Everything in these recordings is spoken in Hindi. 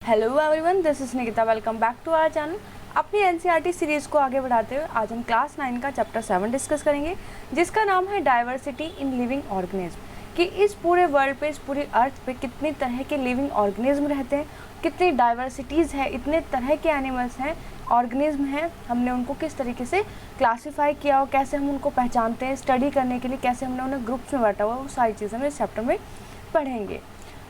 Hello everyone, this is Nikita. Welcome back to our channel. अपनी एनसीईआरटी सीरीज़ को आगे बढ़ाते हुए आज हम क्लास 9 का चैप्टर 7 डिस्कस करेंगे, जिसका नाम है डाइवर्सिटी इन लिविंग ऑर्गेनिज्म। कि इस पूरे वर्ल्ड पे, इस पूरी अर्थ पे कितनी तरह के लिविंग ऑर्गेनिज्म रहते हैं, कितनी डाइवर्सिटीज़ है, इतने तरह के एनिमल्स हैं, ऑर्गेनिज्म हैं, हमने उनको किस तरीके से क्लासीफाई किया हो, कैसे हम उनको पहचानते हैं, स्टडी करने के लिए कैसे हमने उन्हें ग्रुप्स में बांटा हुआ, वो सारी चीज़ें हम इस चैप्टर में पढ़ेंगे।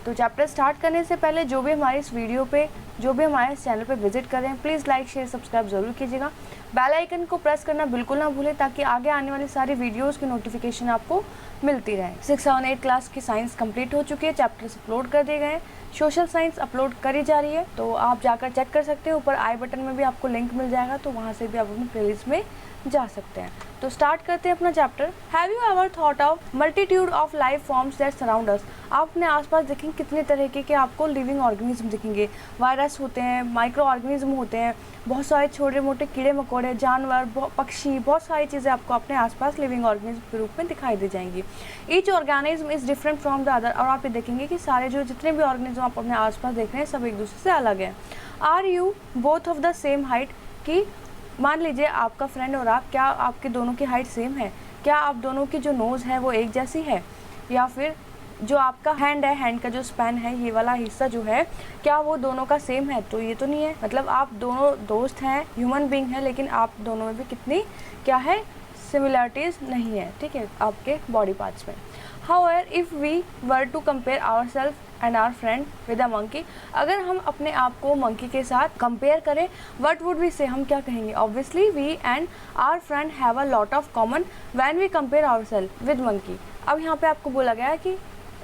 तो चैप्टर स्टार्ट करने से पहले जो भी हमारे इस वीडियो पे, जो भी हमारे इस चैनल पे विजिट कर रहे हैं, प्लीज़ लाइक शेयर सब्सक्राइब ज़रूर कीजिएगा। बेल आइकन को प्रेस करना बिल्कुल ना भूलें, ताकि आगे आने वाली सारी वीडियोस की नोटिफिकेशन आपको मिलती रहे। 6, 7, 8 क्लास की साइंस कंप्लीट हो चुकी है, चैप्टर्स अपलोड कर दिए गए हैं, सोशल साइंस अपलोड करी जा रही है, तो आप जाकर चेक कर सकते हैं। ऊपर आई बटन में भी आपको लिंक मिल जाएगा, तो वहाँ से भी आप अपनी प्लेलिस्ट में जा सकते हैं। तो स्टार्ट करते हैं अपना chapter. Have you ever thought of multitude of life forms that surround us? आप अपने आसपास देखेंगे कितने तरह के आपको लिविंग ऑर्गेनिज्म दिखेंगे। वायरस होते हैं, माइक्रो ऑर्गेनिज्म होते हैं, बहुत सारे छोटे मोटे कीड़े मकोड़े, जानवर, पक्षी, बहुत सारी चीज़ें आपको अपने आसपास लिविंग ऑर्गेनिज्म के रूप में दिखाई दे जाएंगी। Each organism is different from the other. और आप ये देखेंगे कि सारे जो जितने भी ऑर्गेनिज्म आप अपने आसपास देख रहे हैं, सब एक दूसरे से अलग हैं। Are you both of the same height? कि मान लीजिए आपका फ्रेंड और आप, क्या आपके दोनों की हाइट सेम है? क्या आप दोनों की जो नोज़ है वो एक जैसी है? या फिर जो आपका हैंड है, हैंड का जो स्पैन है, ये वाला हिस्सा जो है, क्या वो दोनों का सेम है? तो ये तो नहीं है। मतलब आप दोनों दोस्त हैं, ह्यूमन बीइंग हैं, लेकिन आप दोनों में भी कितनी क्या है, सिमिलरिटीज़ नहीं है, ठीक है, आपके बॉडी पार्ट्स में। However, if we were to compare ourselves and our friend with a monkey, अगर हम अपने आप को मंकी के साथ कंपेयर करें, what would we say? हम क्या कहेंगे? Obviously, we and our friend have a lot of common when we compare ourselves with monkey. अब यहाँ पे आपको बोला गया है कि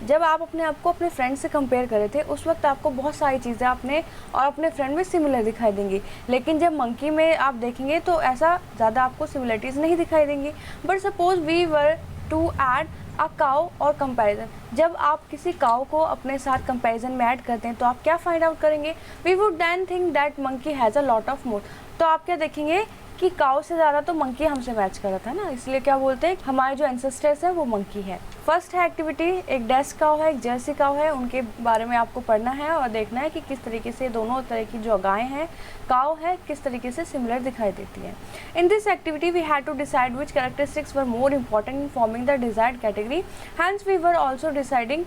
जब आप अपने आप को अपने फ्रेंड से कंपेयर कर रहे थे, उस वक्त आपको बहुत सारी चीज़ें अपने और अपने फ्रेंड में सिमिलर दिखाई देंगी, लेकिन जब मंकी में आप देखेंगे तो ऐसा ज़्यादा आपको सिमिलरिटीज़ नहीं दिखाई देंगी। But suppose we were to add a cow और कंपैरिजन, जब आप किसी काउ को अपने साथ कंपैरिजन में ऐड करते हैं तो आप क्या फाइंड आउट करेंगे? We would then think that monkey has a lot of more. तो आप क्या देखेंगे कि काउ से ज़्यादा तो मंकी हमसे मैच कर रहा था ना, इसलिए क्या बोलते हैं, हमारे जो एंसेस्टर्स हैं वो मंकी है। फर्स्ट है एक्टिविटी, एक डेस्क काउ है, एक जर्सी काउ है, उनके बारे में आपको पढ़ना है और देखना है कि किस तरीके से दोनों तरह की जो गायें हैं, काउ है, किस तरीके से सिमिलर दिखाई देती है। In this activity we had to decide which characteristics were more important in forming the desired category, hence we were also deciding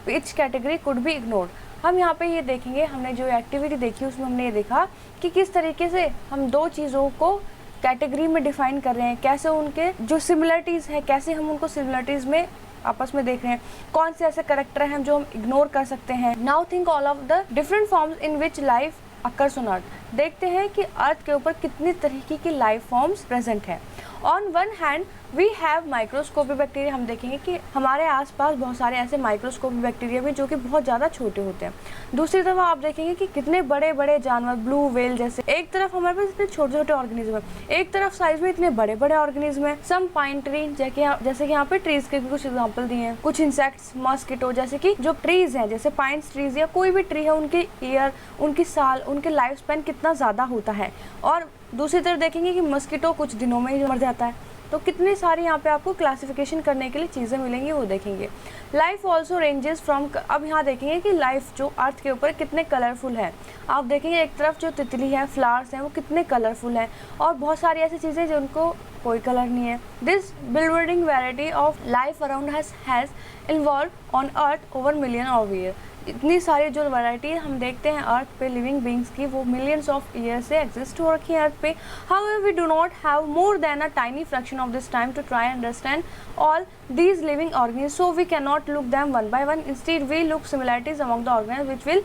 which category could be ignored. हम यहाँ पे ये देखेंगे, हमने जो एक्टिविटी देखी उसमें हमने ये देखा कि किस तरीके से हम दो चीज़ों को कैटेगरी में डिफाइन कर रहे हैं, कैसे उनके जो सिमिलरिटीज़ है, कैसे हम उनको सिमिलरिटीज़ में आपस में देख रहे हैं, कौन से ऐसे करेक्टर हैं जो हम इग्नोर कर सकते हैं। Now think all of the different forms in which life occurs on earth. देखते हैं कि अर्थ के ऊपर कितनी तरीके की लाइफ फॉर्म्स प्रेजेंट है। On one hand we have microscopic bacteria, हम देखेंगे कि हमारे आसपास बहुत सारे ऐसे माइक्रोस्कोपिक बैक्टीरिया भी जो कि बहुत ज़्यादा छोटे होते हैं। दूसरी तरफ आप देखेंगे कि कितने बड़े बड़े जानवर, ब्लू व्हेल जैसे, एक तरफ हमारे पास इतने छोटे छोटे ऑर्गेनिज्म है, एक तरफ साइज में इतने बड़े बड़े ऑर्गेनिज्म है। सम पाइन ट्री, जैसे कि यहाँ पे ट्रीज के भी कुछ एग्जाम्पल दिए हैं। कुछ इंसेक्ट्स, मॉस्किटो, जैसे कि जो ट्रीज हैं, जैसे पाइन ट्रीज या कोई भी ट्री है, उनके ईयर, उनकी साल, उनके लाइफ स्पैन कितना ज़्यादा होता है। और दूसरी तरफ देखेंगे कि मस्कीटो कुछ दिनों में ही मर जाता है। तो कितनी सारी यहाँ पे आपको क्लासिफिकेशन करने के लिए चीज़ें मिलेंगी, वो देखेंगे। लाइफ ऑल्सो रेंजेस फ्रॉम, अब यहाँ देखेंगे कि लाइफ जो अर्थ के ऊपर कितने कलरफुल है। आप देखेंगे एक तरफ जो तितली है, फ्लावर्स हैं, वो कितने कलरफुल हैं, और बहुत सारी ऐसी चीज़ें जिनको कोई कलर नहीं है। This building variety of life around has involve on earth over million of year. इतनी सारी जो वैरायटी हम देखते हैं अर्थ पे लिविंग बींग्स की, वो मिलियंस ऑफ ईयर से एग्जिस्ट हो रखी है अर्थ पे। However we do not have more than a tiny fraction of this time to try understand all these living organisms, so we cannot look them one by one. Instead we look similarities among the organisms which will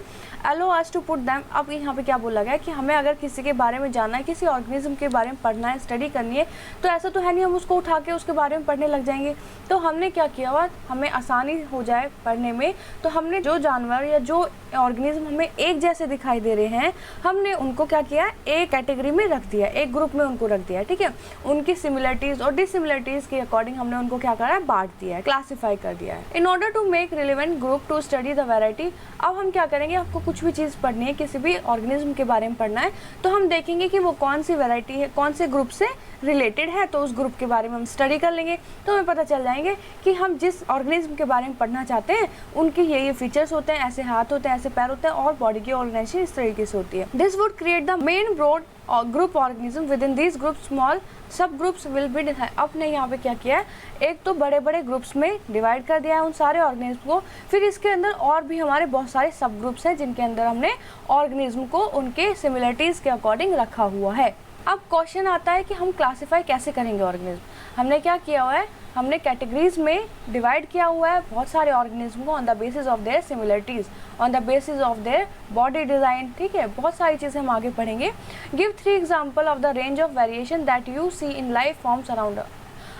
allow us to put them। अब यहाँ पे क्या बोला गया कि हमें अगर किसी के बारे में जानना है, किसी ऑर्गेनिज्म के बारे में पढ़ना है, स्टडी करनी है, तो ऐसा तो है नहीं हम उसको उठा के उसके बारे में पढ़ने लग जाएंगे। तो हमने क्या किया हुआ, हमें आसानी हो जाए पढ़ने में, तो हमने जो जानवर या जो ऑर्गेनिज्म हमें एक जैसे दिखाई दे रहे हैं, हमने उनको क्या किया, एक कैटेगरी में रख दिया, एक ग्रुप में उनको रख दिया, ठीक है। उनकी सिमिलरिटीज़ और डिसिमिलरिटीज़ के अकॉर्डिंग हमने उनको क्या करा है, बांट दिया है, क्लासीफाई कर दिया है। In order to make relevant group to study the variety, अब हम क्या करेंगे, आपको कुछ भी चीज़ पढ़नी है, किसी भी ऑर्गेनिज्म के बारे में पढ़ना है, तो हम देखेंगे कि वो कौन सी वैरायटी है, कौन से ग्रुप से रिलेटेड है, तो उस ग्रुप के बारे में हम स्टडी कर लेंगे, तो हमें पता चल जाएंगे कि हम जिस ऑर्गेनिज्म के बारे में पढ़ना चाहते हैं उनके ये फीचर्स होते हैं, ऐसे हाथ होते हैं, ऐसे पैर होते हैं और बॉडी की ऑर्गेनाइजेशन इस तरीके से होती है। This would create the main broad group organism within this group small subgroups will be divide. अब ने यहाँ पे क्या किया है, एक तो बड़े बड़े ग्रुप्स में डिवाइड कर दिया है उन सारे ऑर्गेनिज्म को, फिर इसके अंदर और भी हमारे बहुत सारे सब ग्रुप्स हैं जिनके अंदर हमने ऑर्गेनिज्म को उनके सिमिलरिटीज़ के अकॉर्डिंग रखा हुआ है। अब क्वेश्चन आता है कि हम क्लासीफाई कैसे करेंगे ऑर्गेनिज्म। हमने क्या किया हुआ है, हमने कैटेगरीज में डिवाइड किया हुआ है बहुत सारे ऑर्गेनिज्म को on the basis of their similarities, on the basis of their body design. ठीक है, बहुत सारी चीज़ें हम आगे पढ़ेंगे। Give 3 example of the range of variation that you see in life forms around.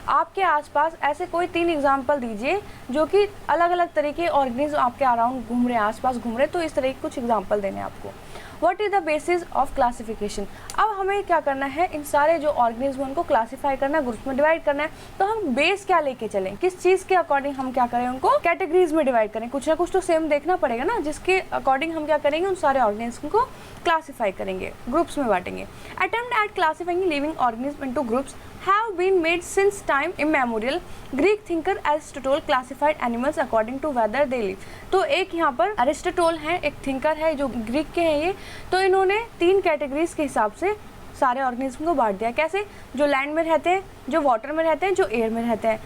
आपके आसपास ऐसे कोई 3 एग्जाम्पल दीजिए जो कि अलग अलग तरह के ऑर्गेनिज्म आपके अराउंड घूम रहे हैं, आसपास घूम रहे हैं, तो इस तरह के कुछ एग्जाम्पल देने आपको। What is the basis of classification. अब हमें क्या करना है, इन सारे जो ऑर्गेनिज्म उनको क्लासीफाई करना है, ग्रुप्स में डिवाइड करना है, तो हम बेस क्या लेके चलें, किस चीज़ के अकॉर्डिंग हम क्या करें, उनको कैटेगरीज में डिवाइड करें। कुछ ना कुछ तो सेम देखना पड़ेगा ना, जिसके अकॉर्डिंग हम क्या करेंगे, उन सारे ऑर्गेनिज्म को क्लासीफाई करेंगे, ग्रुप्स में बांटेंगे। Attempt at classifying living organism into groups have been made since time immemorial. Greek thinker Aristotle classified animals according to whether they live. तो एक यहाँ पर अरिस्टोटल है, एक थिंकर है जो ग्रीक के हैं ये, तो इन्होंने 3 कैटेगरीज के हिसाब से सारे ऑर्गेनिज्म को बांट दिया। कैसे, जो लैंड में रहते हैं, जो वाटर में रहते हैं, जो एयर में रहते हैं।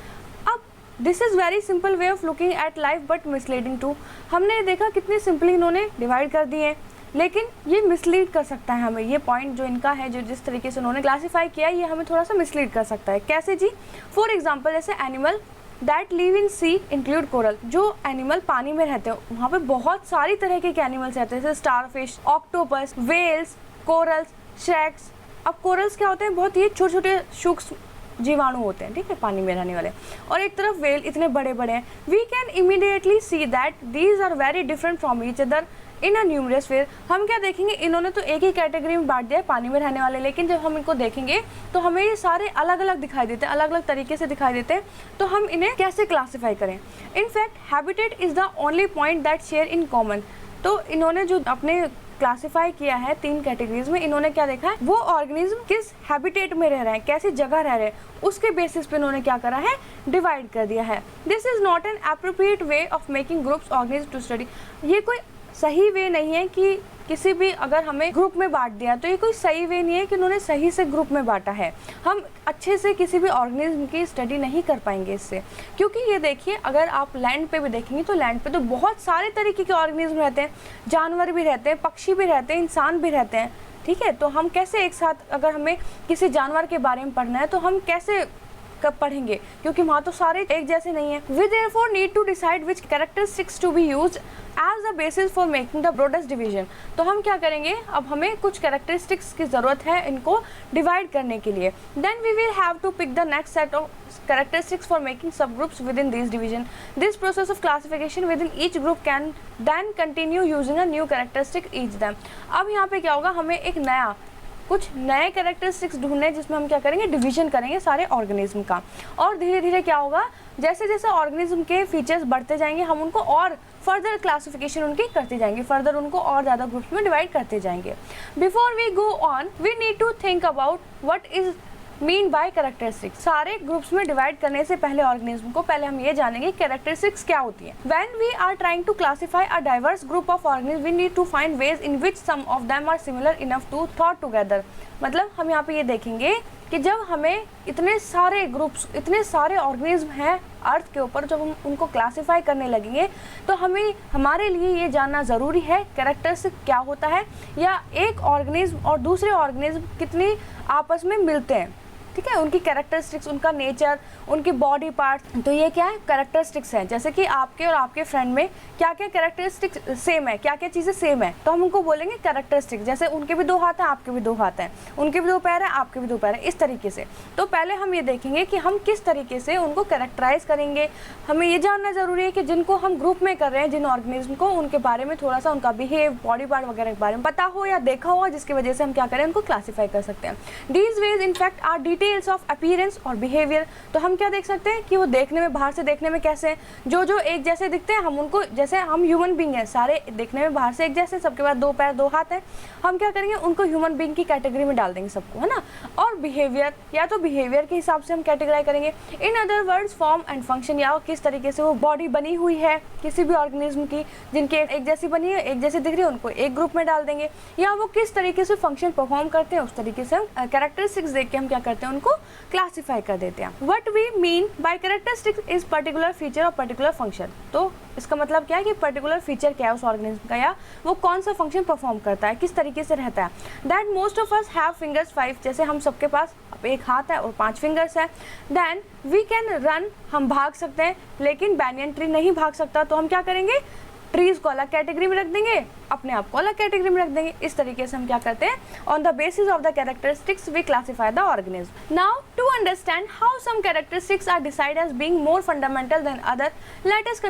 अब this is very simple way of looking at life but misleading too. हमने देखा कितनी सिंपली इन्होंने डिवाइड कर दिए हैं, लेकिन ये मिसलीड कर सकता है हमें। ये पॉइंट जो इनका है, जो जिस तरीके से उन्होंने क्लासीफाई किया, ये हमें थोड़ा सा मिसलीड कर सकता है। कैसे जी, फॉर एग्जांपल जैसे animal that live in sea include coral. जो एनिमल पानी में रहते हैं वहाँ पे बहुत सारी तरह के एनिमल्स रहते हैं, जैसे starfish, octopus, whales, corals, sharks. अब कोरल्स क्या होते हैं, बहुत ही छोटे छोटे सूक्ष्म जीवाणु होते हैं, ठीक है, पानी में रहने वाले। और एक तरफ वेल इतने बड़े बड़े हैं। We can immediately see that these are very different from each other in a numerous way. हम क्या देखेंगे, इन्होंने तो एक ही कैटेगरी में बांट दिया है, पानी में रहने वाले, लेकिन जब हम इनको देखेंगे तो हमें ये सारे अलग अलग दिखाई देते हैं, अलग अलग तरीके से दिखाई देते हैं। तो हम इन्हें कैसे क्लासीफाई करें। In fact habitat is the only point that share in common. तो इन्होंने जो अपने क्लासीफाई किया है 3 कैटेगरीज में, इन्होंने क्या देखा है, वो ऑर्गेनिज्म किस हैबिटेट में रह रहे हैं, कैसी जगह रह रहे हैं, उसके बेसिस पे इन्होंने क्या करा है, डिवाइड कर दिया है। This is not an appropriate way of making groups organism to study. ये कोई सही वे नहीं है कि किसी भी अगर हमें ग्रुप में बांट दिया, तो ये कोई सही वे नहीं है कि उन्होंने सही से ग्रुप में बांटा है। हम अच्छे से किसी भी ऑर्गेनिज्म की स्टडी नहीं कर पाएंगे इससे, क्योंकि ये देखिए, अगर आप लैंड पे भी देखेंगे तो लैंड पे तो बहुत सारे तरीके के ऑर्गेनिज्म रहते हैं, जानवर भी रहते हैं, पक्षी भी रहते हैं, इंसान भी रहते हैं। ठीक है, तो हम कैसे एक साथ, अगर हमें किसी जानवर के बारे में पढ़ना है तो हम कैसे कब पढ़ेंगे, क्योंकि वहाँ तो सारे एक जैसे नहीं है। We therefore need to decide which characteristics to be used as the basis for making the broadest division. तो हम क्या करेंगे, अब हमें कुछ कैरेक्टरिस्टिक्स की ज़रूरत है इनको डिवाइड करने के लिए। Then we will have to pick the next set of characteristics for making subgroups within these division. This process of classification within each group can then continue using a new characteristic each them. अब यहाँ पे क्या होगा, हमें एक नया, कुछ नए कैरेक्टरिस्टिक्स ढूंढने जिसमें हम क्या करेंगे, डिवीजन करेंगे सारे ऑर्गेनिज्म का। और धीरे धीरे क्या होगा, जैसे जैसे ऑर्गेनिज्म के फीचर्स बढ़ते जाएंगे, हम उनको और फर्दर क्लासिफिकेशन उनकी करते जाएंगे, फर्दर उनको और ज़्यादा ग्रुप्स में डिवाइड करते जाएंगे। Before we go on we need to think about what is mean by characteristics. सारे ग्रुप्स में डिवाइड करने से पहले ऑर्गेनिज्म को पहले हम ये जानेंगे कैरेक्टरिस्टिक्स क्या होती है। When we are trying to classify a diverse group of organism we need to find ways in which some of them are similar enough to thought together. मतलब हम यहाँ पे ये देखेंगे कि जब हमें इतने सारे ग्रुप्स, इतने सारे ऑर्गेनिज्म हैं अर्थ के ऊपर, जब हम उनको क्लासीफाई करने लगेंगे तो हमें, हमारे लिए ये जानना ज़रूरी है कैरेक्टरिस्टिक क्या होता है, या एक ऑर्गेनिज्म और दूसरे ऑर्गेनिज्म कितनी आपस में मिलते हैं। ठीक है, उनकी कैरेक्टरिस्टिक्स, उनका नेचर, उनकी बॉडी पार्ट। तो ये क्या है, कैरेक्टरिस्टिक्स हैं। जैसे कि आपके और आपके फ्रेंड में क्या क्या कैरेक्टरिस्टिक्स सेम है, क्या क्या चीज़ें सेम है, तो हम उनको बोलेंगे कैरेक्टरिस्टिक्स। जैसे उनके भी 2 हाथ हैं, आपके भी 2 हाथ हैं, उनके भी 2 पैर हैं, आपके भी 2 पैर हैं, इस तरीके से। तो पहले हम ये देखेंगे कि हम किस तरीके से उनको कैरेक्टराइज करेंगे। हमें ये जानना ज़रूरी है कि जिनको हम ग्रुप में कर रहे हैं, जिन ऑर्गेनिज्म को, उनके बारे में थोड़ा सा उनका बिहेव, बॉडी पार्ट वगैरह के बारे में पता हो या देखा हो, जिसकी वजह से हम क्या करें, उनको क्लासीफाई कर सकते हैं। These ways in fact are detail details of appearance और बिहेवियर। तो हम क्या देख सकते हैं कि वो देखने में, बाहर से देखने में कैसे हैं, जो जो एक जैसे दिखते हैं हम उनको, जैसे हम ह्यूमन बींग हैं, सारे देखने में बाहर से एक जैसे, सबके पास 2 पैर 2 हाथ हैं, हम क्या करेंगे उनको ह्यूमन बींग की कैटेगरी में डाल देंगे सबको, है ना। और बिहेवियर, या तो बिहेवियर के हिसाब से हम कैटेगराइज करेंगे। इन other words form and function, या किस तरीके से वो बॉडी बनी हुई है किसी भी ऑर्गेनिज्म की, जिनके एक जैसी बनी है, एक जैसी दिख रही है, उनको एक ग्रुप में डाल देंगे। या वो किस तरीके से फंक्शन परफॉर्म करते हैं उस तरीके से हम कैरेक्टरिस्टिक्स देख के हम क्या करते हैं उनको क्लासीफाई कर देते हैं। What we mean by characteristics is particular feature और पर्टिकुलर फंक्शन। तो इसका मतलब क्या है कि पर्टिकुलर फीचर क्या है उस ऑर्गेनिज्म का, या वो कौन सा फंक्शन परफॉर्म करता है, किस तरीके से रहता है। That most of us have fingers 5, जैसे हम सबके पास एक हाथ है और 5 फिंगर्स है। देन वी कैन रन, हम भाग सकते हैं, लेकिन बैनियन ट्री नहीं भाग सकता, तो हम क्या करेंगे ट्रीज को अलग कैटेगरी में रख देंगे, अपने आप को अलग कैटेगरी में रख देंगे। इस तरीके से हम क्या करते हैं, on the basis of the characteristics we classify the organism. Now to understand how some characteristics are decide as being more fundamental than other, let us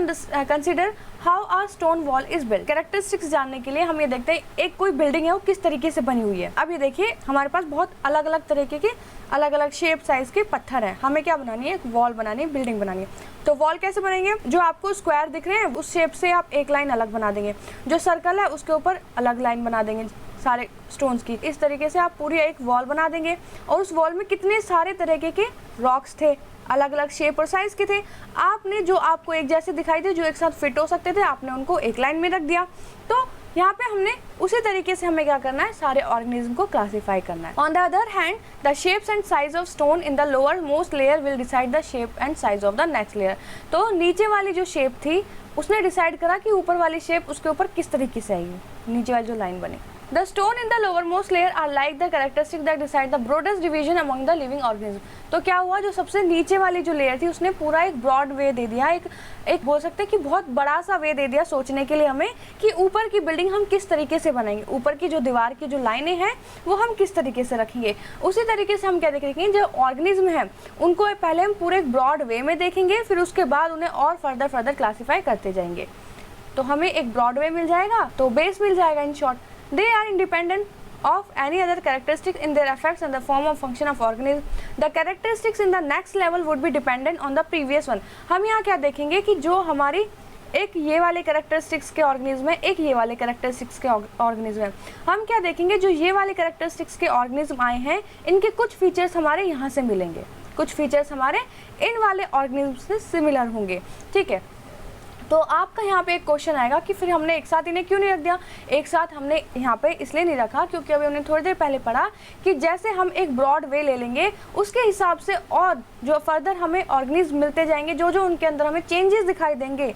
consider how a stone wall is built. Characteristics जानने के लिए हम ये देखते हैं एक कोई बिल्डिंग है वो किस तरीके से बनी हुई है। अब ये देखिए हमारे पास बहुत अलग अलग तरीके के अलग अलग शेप साइज के पत्थर हैं, हमें क्या बनानी है, एक वॉल बनानी है, बिल्डिंग बनानी है। तो वॉल कैसे बनेंगे, जो आपको स्क्वायर दिख रहे हैं उस शेप से आप एक लाइन अलग बना देंगे, जो सर्कल है उसके ऊपर अलग लाइन बना देंगे सारे स्टोन्स की। इस तरीके से आप पूरी एक वॉल बना देंगे। और उस वॉल में कितने सारे तरीके के रॉक्स थे, अलग अलग शेप और साइज के थे। आपने जो आपको एक जैसे दिखाई दे, जो एक साथ फिट हो सकते थे, आपने उनको एक लाइन में रख दिया। तो यहाँ पे हमने उसी तरीके से हमें क्या करना है, सारे ऑर्गेनिज्म को क्लासिफाई करना है। On the other hand the shapes and size of stone in the lower most layer will decide the shape and size of the next layer. तो नीचे वाली जो शेप थी उसने डिसाइड करा कि ऊपर वाली शेप उसके ऊपर किस तरीके से आएगी, नीचे वाली जो लाइन बनी। The stone in the lowermost layer are like the characteristics that decide the broadest division among the living organism। तो क्या हुआ, जो सबसे नीचे वाली जो लेयर थी उसने पूरा एक ब्रॉड वे दे दिया, एक बोल सकते हैं कि बहुत बड़ा सा वे दे दिया सोचने के लिए हमें कि ऊपर की बिल्डिंग हम किस तरीके से बनाएंगे, ऊपर की जो दीवार की जो लाइनें हैं वो हम किस तरीके से रखेंगे। उसी तरीके से हम क्या देखेंगे, जो ऑर्गेनिज्म है उनको पहले हम पूरे एक ब्रॉड वे में देखेंगे, फिर उसके बाद उन्हें और फर्दर क्लासीफाई करते जाएंगे। तो हमें एक ब्रॉड वे मिल जाएगा, तो बेस मिल जाएगा in short. They are independent of any other characteristics in their effects and the form of function of organism. The characteristics in the next level would be dependent on the previous one। हम यहाँ क्या देखेंगे कि जो हमारी एक ये वाले कैरेक्टरिस्टिक्स के ऑर्गेनिज्म है, एक ये वाले कैरेक्टरिस्टिक्स के ऑर्गेनिज्म है। हम क्या देखेंगे, जो ये वाले कैरेक्टरिस्टिक्स के ऑर्गेनिज्म आए हैं इनके कुछ फीचर्स हमारे यहाँ से मिलेंगे, कुछ फीचर्स हमारे इन वाले ऑर्गेनिज्म से सिमिलर होंगे। ठीक है, तो आपका यहाँ पे एक क्वेश्चन आएगा कि फिर हमने एक साथ इन्हें क्यों नहीं रख दिया। एक साथ हमने यहाँ पे इसलिए नहीं रखा क्योंकि अभी हमने थोड़ी देर पहले पढ़ा कि जैसे हम एक ब्रॉड वे ले लेंगे उसके हिसाब से और जो फर्दर हमें ऑर्गेनिज्म मिलते जाएंगे, जो जो उनके अंदर हमें चेंजेस दिखाई देंगे,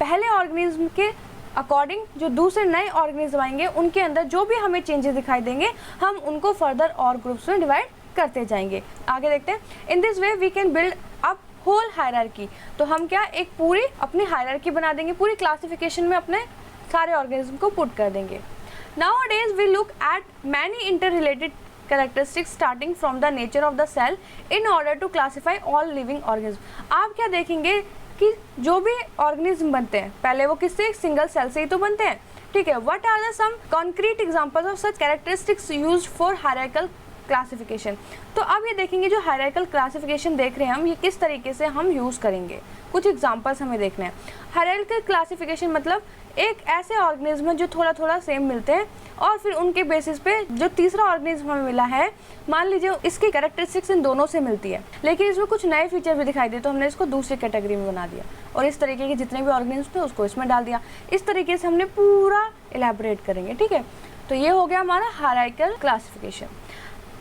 पहले ऑर्गेनिज्म के अकॉर्डिंग जो दूसरे नए ऑर्गेनिज्म आएंगे उनके अंदर जो भी हमें चेंजेस दिखाई देंगे हम उनको फर्दर और ग्रुप्स में डिवाइड करते जाएंगे। आगे देखते हैं। In this way we can build up whole hierarchy. तो हम क्या एक पूरी अपनी हायरार्की बना देंगे, पूरी क्लासिफिकेशन में अपने सारे ऑर्गेनिज्म को पुट कर देंगे। Nowadays we look at many interrelated characteristics starting from the nature of the cell in order to classify all living organisms। आप क्या देखेंगे कि जो भी ऑर्गेनिज्म बनते हैं पहले वो किससे, एक सिंगल सेल से ही तो बनते हैं। ठीक है, what are the some concrete examples of such characteristics used for hierarchical classification. तो अब ये देखेंगे जो हायरार्किकल क्लासिफिकेशन देख रहे हैं हम, ये किस तरीके से हम यूज़ करेंगे, कुछ एग्जांपल्स हमें देखने हैं। हायरार्किकल क्लासिफिकेशन मतलब एक ऐसे ऑर्गेनिज्म है जो थोड़ा थोड़ा सेम मिलते हैं और फिर उनके बेसिस पे जो तीसरा ऑर्गेनिज्म हमें मिला है, मान लीजिए इसकी कैरेक्टरिस्टिक्स इन दोनों से मिलती है लेकिन इसमें कुछ नए फीचर भी दिखाई दे तो हमने इसको दूसरी कैटेगरी में बना दिया और इस तरीके के जितने भी ऑर्गेनिज्म थे उसको इसमें डाल दिया। इस तरीके से हमने पूरा इलेबोरेट करेंगे। ठीक है, तो ये हो गया हमारा hierarchical classification.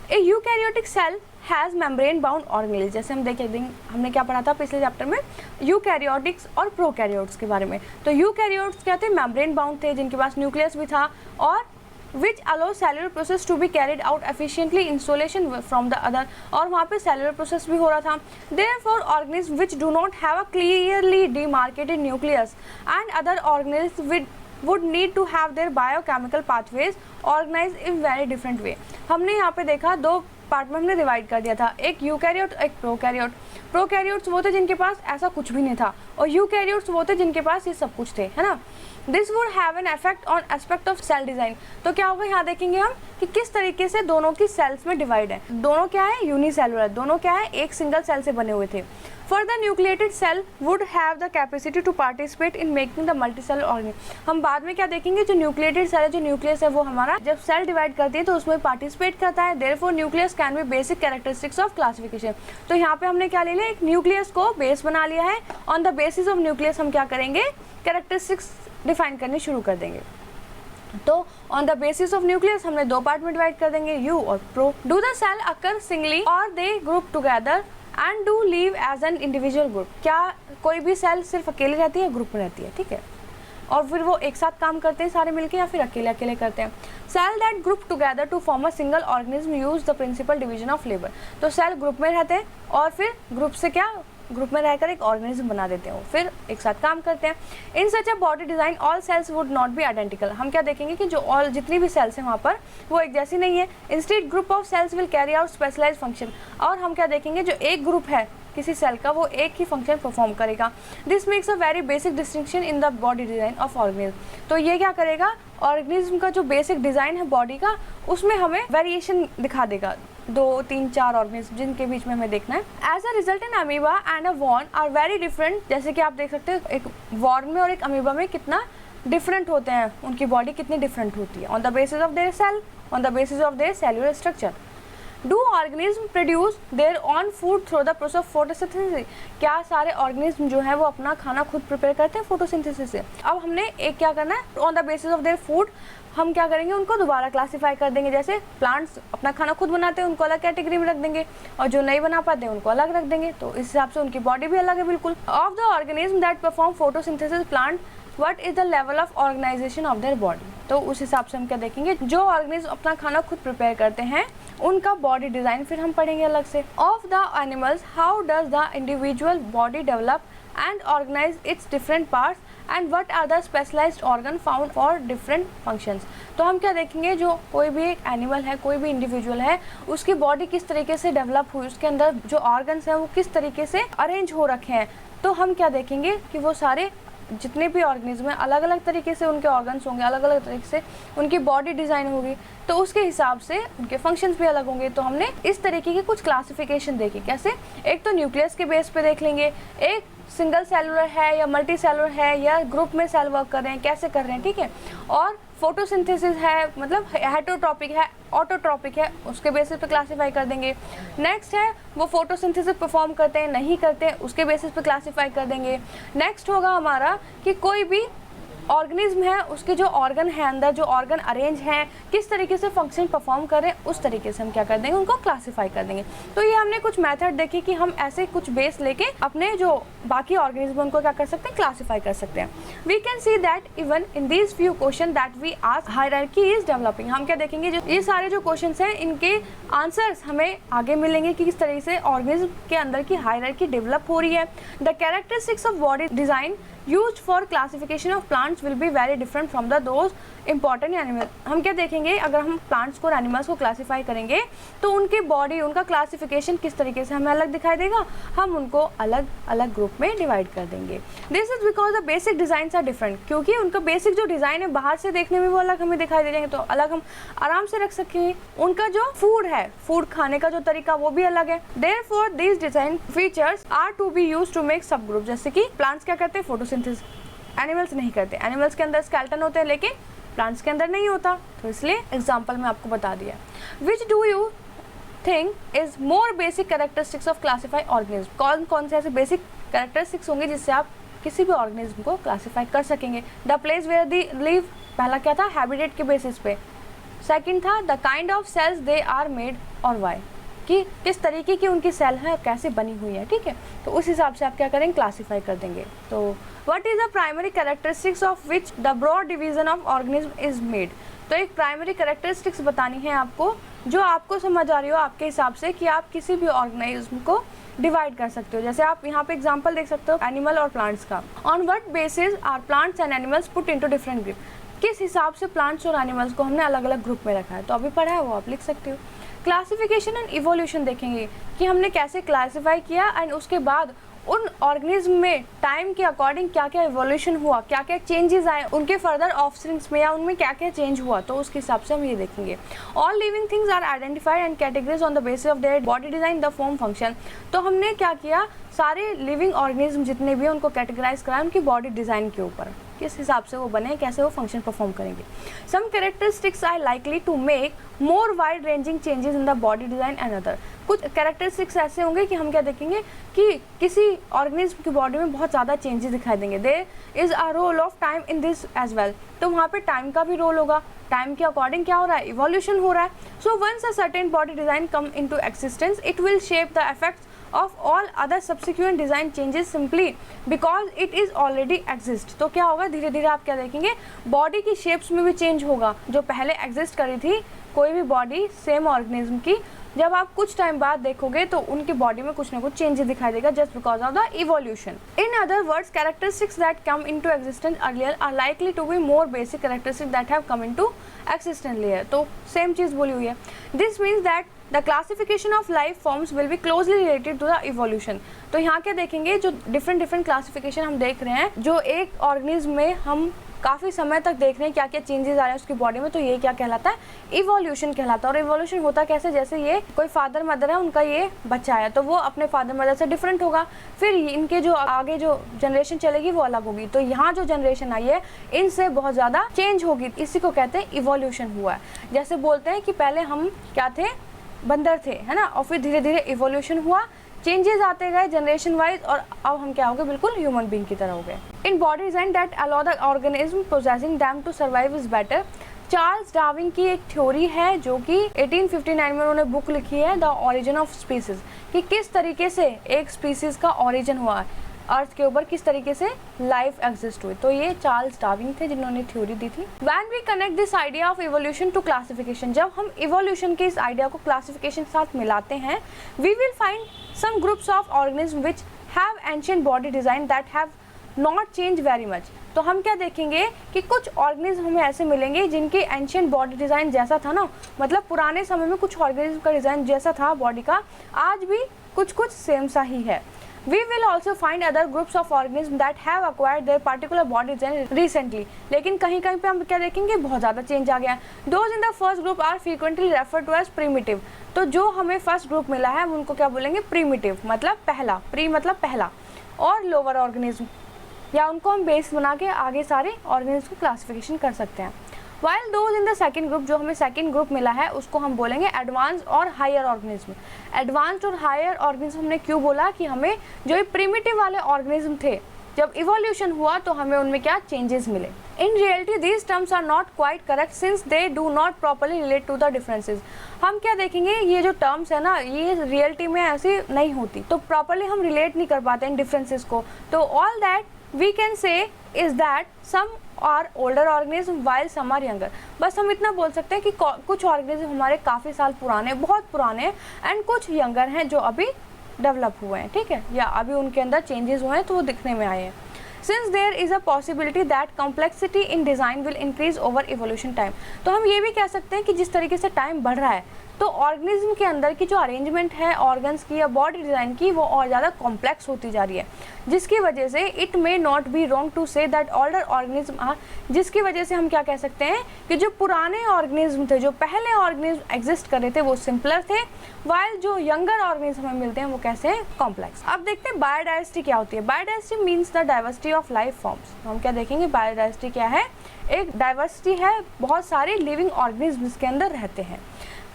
A eukaryotic cell has membrane bound organelle. जैसे हम देखें हमने क्या पढ़ा था पिछले चैप्टर में, यूकैरियोटिक्स और प्रोकैरियोट्स के बारे में। तो यूकैरियोट्स क्या थे, मेम्ब्रेन बाउंड थे जिनके पास न्यूक्लियस भी था और which allow cellular process to be carried out efficiently in isolation from the other। और वहाँ पे cellular process भी हो रहा था। Therefore organisms which do not have a clearly demarcated nucleus and other organisms would need to have their biochemical pathways organized in very different way। हमने यहाँ पे देखा दो पार्ट में हमने डिवाइड कर दिया था, एक यूकैरियोट एक प्रोकैरियोट। प्रोकैरियोट्स वो थे जिनके पास ऐसा कुछ भी नहीं था, और यूकैरियोट्स वो थे जिनके पास ये सब कुछ थे, है ना। This would have an effect on aspect of cell design. तो क्या होगा, यहाँ देखेंगे हम कि किस तरीके से दोनों की सेल्स में डिवाइड है। दोनों क्या है, यूनिसेलुलर, दोनों क्या है, एक सिंगल सेल से बने हुए थे। Further nucleated cell would have the capacity to participate in making the multicellular organism. हम बाद में क्या देखेंगे, जो न्यूक्लिएटेड सेल है, जो न्यूक्लियस है, वो हमारा जब सेल डिवाइड करती है तो उसमें पार्टिसिपेट करता है। Therefore nucleus can be basic characteristics of classification. तो यहाँ पे हमने क्या ले लिया, एक न्यूक्लियस को बेस बना लिया है। On the basis of nucleus हम क्या करेंगे, कैरेक्टरिस्टिक्स डिफाइन करनी शुरू कर देंगे। तो on the basis of nucleus हमने दो पार्ट में डिवाइड कर देंगे, यू और प्रो। Do the cell occur singly और they group together and do live as an individual group. क्या कोई भी सेल सिर्फ अकेले रहती है, ग्रुप में रहती है, ठीक है, और फिर वो एक साथ काम करते हैं सारे मिलके, या फिर अकेले अकेले करते हैं। Cell that group together to form a single organism use the principle division of labour. तो सेल ग्रुप में रहते हैं और फिर ग्रुप से क्या, ग्रुप में रहकर एक ऑर्गेनिज्म बना देते हैं, फिर एक साथ काम करते हैं। In such a body design all cells would not be identical. हम क्या देखेंगे कि जो ऑल जितनी भी सेल्स हैं वहाँ पर वो एक जैसी नहीं है। Instead group of cells will carry out specialised function. और हम क्या देखेंगे, जो एक ग्रुप है किसी सेल का, वो एक ही फंक्शन परफॉर्म करेगा। This makes a very basic distinction in the body design of organism. तो ये क्या करेगा, ऑर्गेनिज्म का जो बेसिक डिजाइन है बॉडी का, उसमें हमें वेरिएशन दिखा देगा, 2, 3, 4 ऑर्गेनिज्म जिनके बीच में हमें देखना है। As a result in amoeba and a worm are very different. जैसे कि आप देख सकते हैं एक वॉर्न में और एक अमीबा में कितना डिफरेंट होते हैं, उनकी बॉडी कितनी डिफरेंट होती है on the basis of their cell, on the basis of their cellular structure. Do organism produce their own food through the process of photosynthesis. क्या सारे ऑर्गेनिज्म जो है वो अपना खाना खुद प्रिपेयर करते हैं फोटोसिंथेसिस से। अब हमने एक क्या करना है, on the basis of their food हम क्या करेंगे, उनको दोबारा क्लासीफाई कर देंगे। जैसे प्लांट्स अपना खाना खुद बनाते हैं, उनको अलग कैटेगरी में रख देंगे, और जो नहीं बना पाते हैं उनको अलग रख देंगे। तो इस हिसाब से उनकी बॉडी भी अलग है बिल्कुल। Of the organism that perform photosynthesis plant what is the level of organisation of their body. तो उस हिसाब से हम क्या देखेंगे, जो ऑर्गेनिज्म अपना खाना खुद प्रिपेयर करते हैं उनका बॉडी डिजाइन फिर हम पढ़ेंगे अलग से। Of the animals how does the individual body develop and organise its different parts and what are the specialised organ found for different functions. तो हम क्या देखेंगे, जो कोई भी एक एनिमल है, कोई भी इंडिविजुअल है, उसकी बॉडी किस तरीके से डेवलप हुई, उसके अंदर जो ऑर्गन्स हैं वो किस तरीके से अरेंज हो रखे हैं। तो हम क्या देखेंगे कि वो सारे जितने भी ऑर्गेनिज्म हैं अलग अलग तरीके से उनके ऑर्गन्स होंगे, अलग अलग तरीके से उनकी बॉडी डिज़ाइन होगी, तो उसके हिसाब से उनके फंक्शंस भी अलग होंगे। तो हमने इस तरीके की कुछ क्लासिफिकेशन देखी। कैसे, एक तो न्यूक्लियस के बेस पे देख लेंगे, एक सिंगल सेलुलर है या मल्टी सेलुलर है या ग्रुप में सेल वर्क कर रहे हैं, कैसे कर रहे हैं, ठीक है। और फोटोसिंथेसिस है, मतलब हेटरोट्रॉपिक है, ऑटोट्रॉपिक है, उसके बेसिस पे क्लासीफाई कर देंगे। नेक्स्ट है वो फोटोसिंथेसिस परफॉर्म करते हैं नहीं करते हैं, उसके बेसिस पे क्लासीफाई कर देंगे। नेक्स्ट होगा हमारा कि कोई भी ऑर्गेनिज्म है, उसके जो ऑर्गन है अंदर, जो ऑर्गन अरेंज हैं, किस तरीके से फंक्शन परफॉर्म कर रहे हैं, उस तरीके से हम क्या कर देंगे, उनको क्लासीफाई कर देंगे। तो ये हमने कुछ मेथड देखे कि हम ऐसे कुछ बेस लेके अपने जो बाकी ऑर्गेनिज्म उनको क्या कर सकते हैं, क्लासीफाई कर सकते हैं। We can see that even in these few question that we ask hierarchy is developing. हम क्या देखेंगे, जो ये सारे जो क्वेश्चन हैं इनके आंसर्स हमें आगे मिलेंगे कि किस तरीके से ऑर्गेनिज्म के अंदर की हायरार्की डेवलप हो रही है। The characteristics of body design used for classification of plants will be very different from the those important animal। हम क्या देखेंगे, अगर हम प्लांट्स को और एनिमल्स को क्लासीफाई करेंगे तो उनकी बॉडी, उनका क्लासिफिकेशन किस तरीके से हमें अलग दिखाई देगा, हम उनको अलग अलग ग्रुप में डिवाइड कर देंगे। This is because the basic designs are different, क्योंकि उनका बेसिक जो डिजाइन है बाहर से देखने में वो अलग हमें दिखाई दे जाएंगे, तो अलग हम आराम से रख सकेंगे। उनका जो फूड है, फूड खाने का जो तरीका वो भी अलग है। Therefore these design features are to be used to make subgroup. जैसे कि प्लांट्स क्या करते हैं, फोटोसिंथेसिस, एनिमल्स नहीं करते। एनिमल्स के अंदर स्केलेटन होते हैं लेकिन प्लांट्स के अंदर नहीं होता, तो इसलिए एग्जाम्पल में आपको बता दिया। Which do you think is more basic characteristics of classify organism. कौन कौन से ऐसे बेसिक कैरेक्टरिस्टिक्स होंगे जिससे आप किसी भी ऑर्गेनिज्म को क्लासीफाई कर सकेंगे। The place where they live, पहला क्या था, हैबिटेट के बेसिस पे। सेकंड था the kind of cells they are made और वाई, कि किस तरीके की उनकी सेल है, कैसे बनी हुई है, ठीक है। तो उस हिसाब से आप क्या करेंगे, क्लासीफाई कर देंगे। तो what is the primary characteristics of which the broad division of organism is made. तो एक प्राइमरी कैरेक्टरिस्टिक्स बतानी है आपको, जो आपको समझ आ रही हो आपके हिसाब से, कि आप किसी भी ऑर्गेनिज्म को डिवाइड कर सकते हो। जैसे आप यहाँ पे एग्जांपल देख सकते हो एनिमल और प्लांट्स का। On what basis are plants and animals put into different group, किस हिसाब से प्लांट्स और एनिमल्स को हमने अलग अलग ग्रुप में रखा है, तो अभी पढ़ा है वो आप लिख सकते हो। क्लासिफिकेशन एंड इवोल्यूशन देखेंगे कि हमने कैसे क्लासीफाई किया एंड उसके बाद उन ऑर्गेनिज्म में टाइम के अकॉर्डिंग क्या क्या इवोल्यूशन हुआ, क्या क्या चेंजेस आए उनके फर्दर ऑफस्प्रिंग्स में या उनमें क्या क्या चेंज हुआ, तो उसके हिसाब से हम ये देखेंगे। All living things are identified and categories on the basis of their body design, the form, function. तो हमने क्या किया, सारे लिविंग ऑर्गेनिज्म जितने भी हैं उनको कैटेगराइज कराया उनकी बॉडी डिज़ाइन के ऊपर, किस हिसाब से वो बने, कैसे वो फंक्शन परफॉर्म करेंगे। Some characteristics are likely to make more wide ranging changes in the body design and other. कुछ कैरेक्टरिस्टिक्स ऐसे होंगे कि हम क्या देखेंगे कि किसी ऑर्गेनिज्म की बॉडी में बहुत ज़्यादा चेंजेस दिखाई देंगे। There is a role of time in this as well, तो वहाँ पे टाइम का भी रोल होगा, टाइम के अकॉर्डिंग क्या हो रहा है, इवोल्यूशन हो रहा है। So once a certain body design come into existence it will shape the effects of all other subsequent design changes simply because it is already exist। तो क्या होगा, धीरे धीरे आप क्या देखेंगे, बॉडी की शेप्स में भी चेंज होगा। जो पहले एग्जिस्ट करी थी कोई भी बॉडी सेम ऑर्गेनिज्म की, जब आप कुछ टाइम बाद देखोगे तो उनकी बॉडी में कुछ ना कुछ चेंजेस दिखाई देगा just because of the evolution. In other words characteristics that come into existence earlier are likely to be more basic characteristics that have come into existence लेयर। तो सेम चीज़ बोली हुई है। This means that the classification of life forms will be closely related to the evolution. तो यहाँ क्या देखेंगे, जो डिफरेंट क्लासिफिकेशन हम देख रहे हैं, जो एक ऑर्गेनिज्म में हम काफ़ी समय तक देख रहे हैं क्या क्या चेंजेस आ रहे हैं उसकी बॉडी में, तो ये क्या कहलाता है, इवोल्यूशन कहलाता है। और इवोल्यूशन होता कैसे, जैसे ये कोई फादर मदर है, उनका ये बच्चा है तो वो अपने फादर मदर से डिफरेंट होगा, फिर इनके जो आगे जो जनरेशन चलेगी वो अलग होगी। तो यहाँ जो जनरेशन आई है इनसे बहुत ज़्यादा चेंज होगी, इसी को कहते हैं इवोल्यूशन हुआ है। जैसे बोलते हैं कि पहले हम क्या थे, बंदर थे, है ना, और फिर धीरे धीरे इवोल्यूशन हुआ, चेंजेस आते गए जनरेशन वाइज, और अब हम क्या हो गए, बिल्कुल ह्यूमन बीइंग की तरह हो गए। In body design that allow the organism possessing them to survive is better. Charles Darwin की एक थ्योरी है जो कि 1859 में उन्होंने बुक लिखी है द ओरिजिन ऑफ स्पीसीज, कि किस तरीके से एक स्पीसीज का ओरिजिन हुआ है, अर्थ के ऊपर किस तरीके से लाइफ एग्जिस्ट हुई। तो ये चार्ल्स डार्विन थे जिन्होंने थ्योरी दी थी। When we connect this idea of evolution to classification, जब हम इवोल्यूशन के इस आइडिया को क्लासिफिकेशन के साथ मिलाते हैं, we will find some groups of organism which have ancient body design that have not change very much. तो हम क्या देखेंगे कि कुछ ऑर्गेनिज्म हमें ऐसे मिलेंगे जिनके एंशिएंट बॉडी डिज़ाइन जैसा था ना, मतलब पुराने समय में कुछ ऑर्गेनिज्म का डिज़ाइन जैसा था बॉडी का, आज भी कुछ सेम सा ही है। We will also find other groups of organisms that have acquired their particular body design recently। लेकिन कहीं कहीं पे हम क्या देखेंगे, बहुत ज़्यादा चेंज आ गया। Those in the first group are frequently referred to as primitive। तो जो हमें फर्स्ट ग्रुप मिला है उनको क्या बोलेंगे, प्रीमिटिव, मतलब पहला, प्री मतलब पहला, और लोअर ऑर्गेनिज्म, या उनको हम बेस बना के आगे सारे ऑर्गेनिज्म को क्लासिफिकेशन कर सकते हैं। While those in the second group, जो हमें सेकेंड ग्रुप मिला है उसको हम बोलेंगे एडवांस और हायर ऑर्गेनिज्म। एडवांस्ड और हायर ऑर्गेनिज्म हमने क्यों बोला कि हमें जो प्रिमिटिव वाले ऑर्गेनिज्म थे जब इवोल्यूशन हुआ तो हमें उनमें क्या चेंजेस मिले। In reality these terms are not quite correct since they do not properly relate to the differences. हम क्या देखेंगे, ये जो टर्म्स है ना, ये रियलिटी में ऐसी नहीं होती, तो प्रॉपरली हम रिलेट नहीं कर पाते इन डिफरेंसेस को। तो all that we can say is that some are older organism while some are younger. बस हम इतना बोल सकते हैं कि कुछ ऑर्गेनिज्म हमारे काफ़ी साल पुराने, बहुत पुराने, एंड कुछ यंगर हैं जो अभी डेवलप हुए हैं, ठीक है, या अभी उनके अंदर चेंजेस हुए हैं तो वो दिखने में आए हैं। Since there is a possibility that complexity in design will increase over evolution time. तो हम ये भी कह सकते हैं कि जिस तरीके से टाइम बढ़ रहा है तो ऑर्गेनिज्म के अंदर की जो अरेंजमेंट है ऑर्गन्स की या बॉडी डिज़ाइन की, वो और ज़्यादा कॉम्प्लेक्स होती जा रही है, जिसकी वजह से it may not be wrong to say that older organism are, जिसकी वजह से हम क्या कह सकते हैं कि जो पुराने ऑर्गेनिज्म थे, जो पहले ऑर्गेनिज्म एग्जिस्ट कर रहे थे, वो सिंपलर थे, वाइल जो यंगर ऑर्गेनिज्म हमें मिलते हैं वो कैसे हैं, कॉम्प्लेक्स। अब देखते हैं बायोडाइवर्सिटी क्या होती है। Biodiversity means the diversity of life forms. हम क्या देखेंगे, बायोडाइवर्सिटी क्या है, एक डाइवर्सिटी है, बहुत सारे लिविंग ऑर्गेनिज्म के अंदर रहते हैं।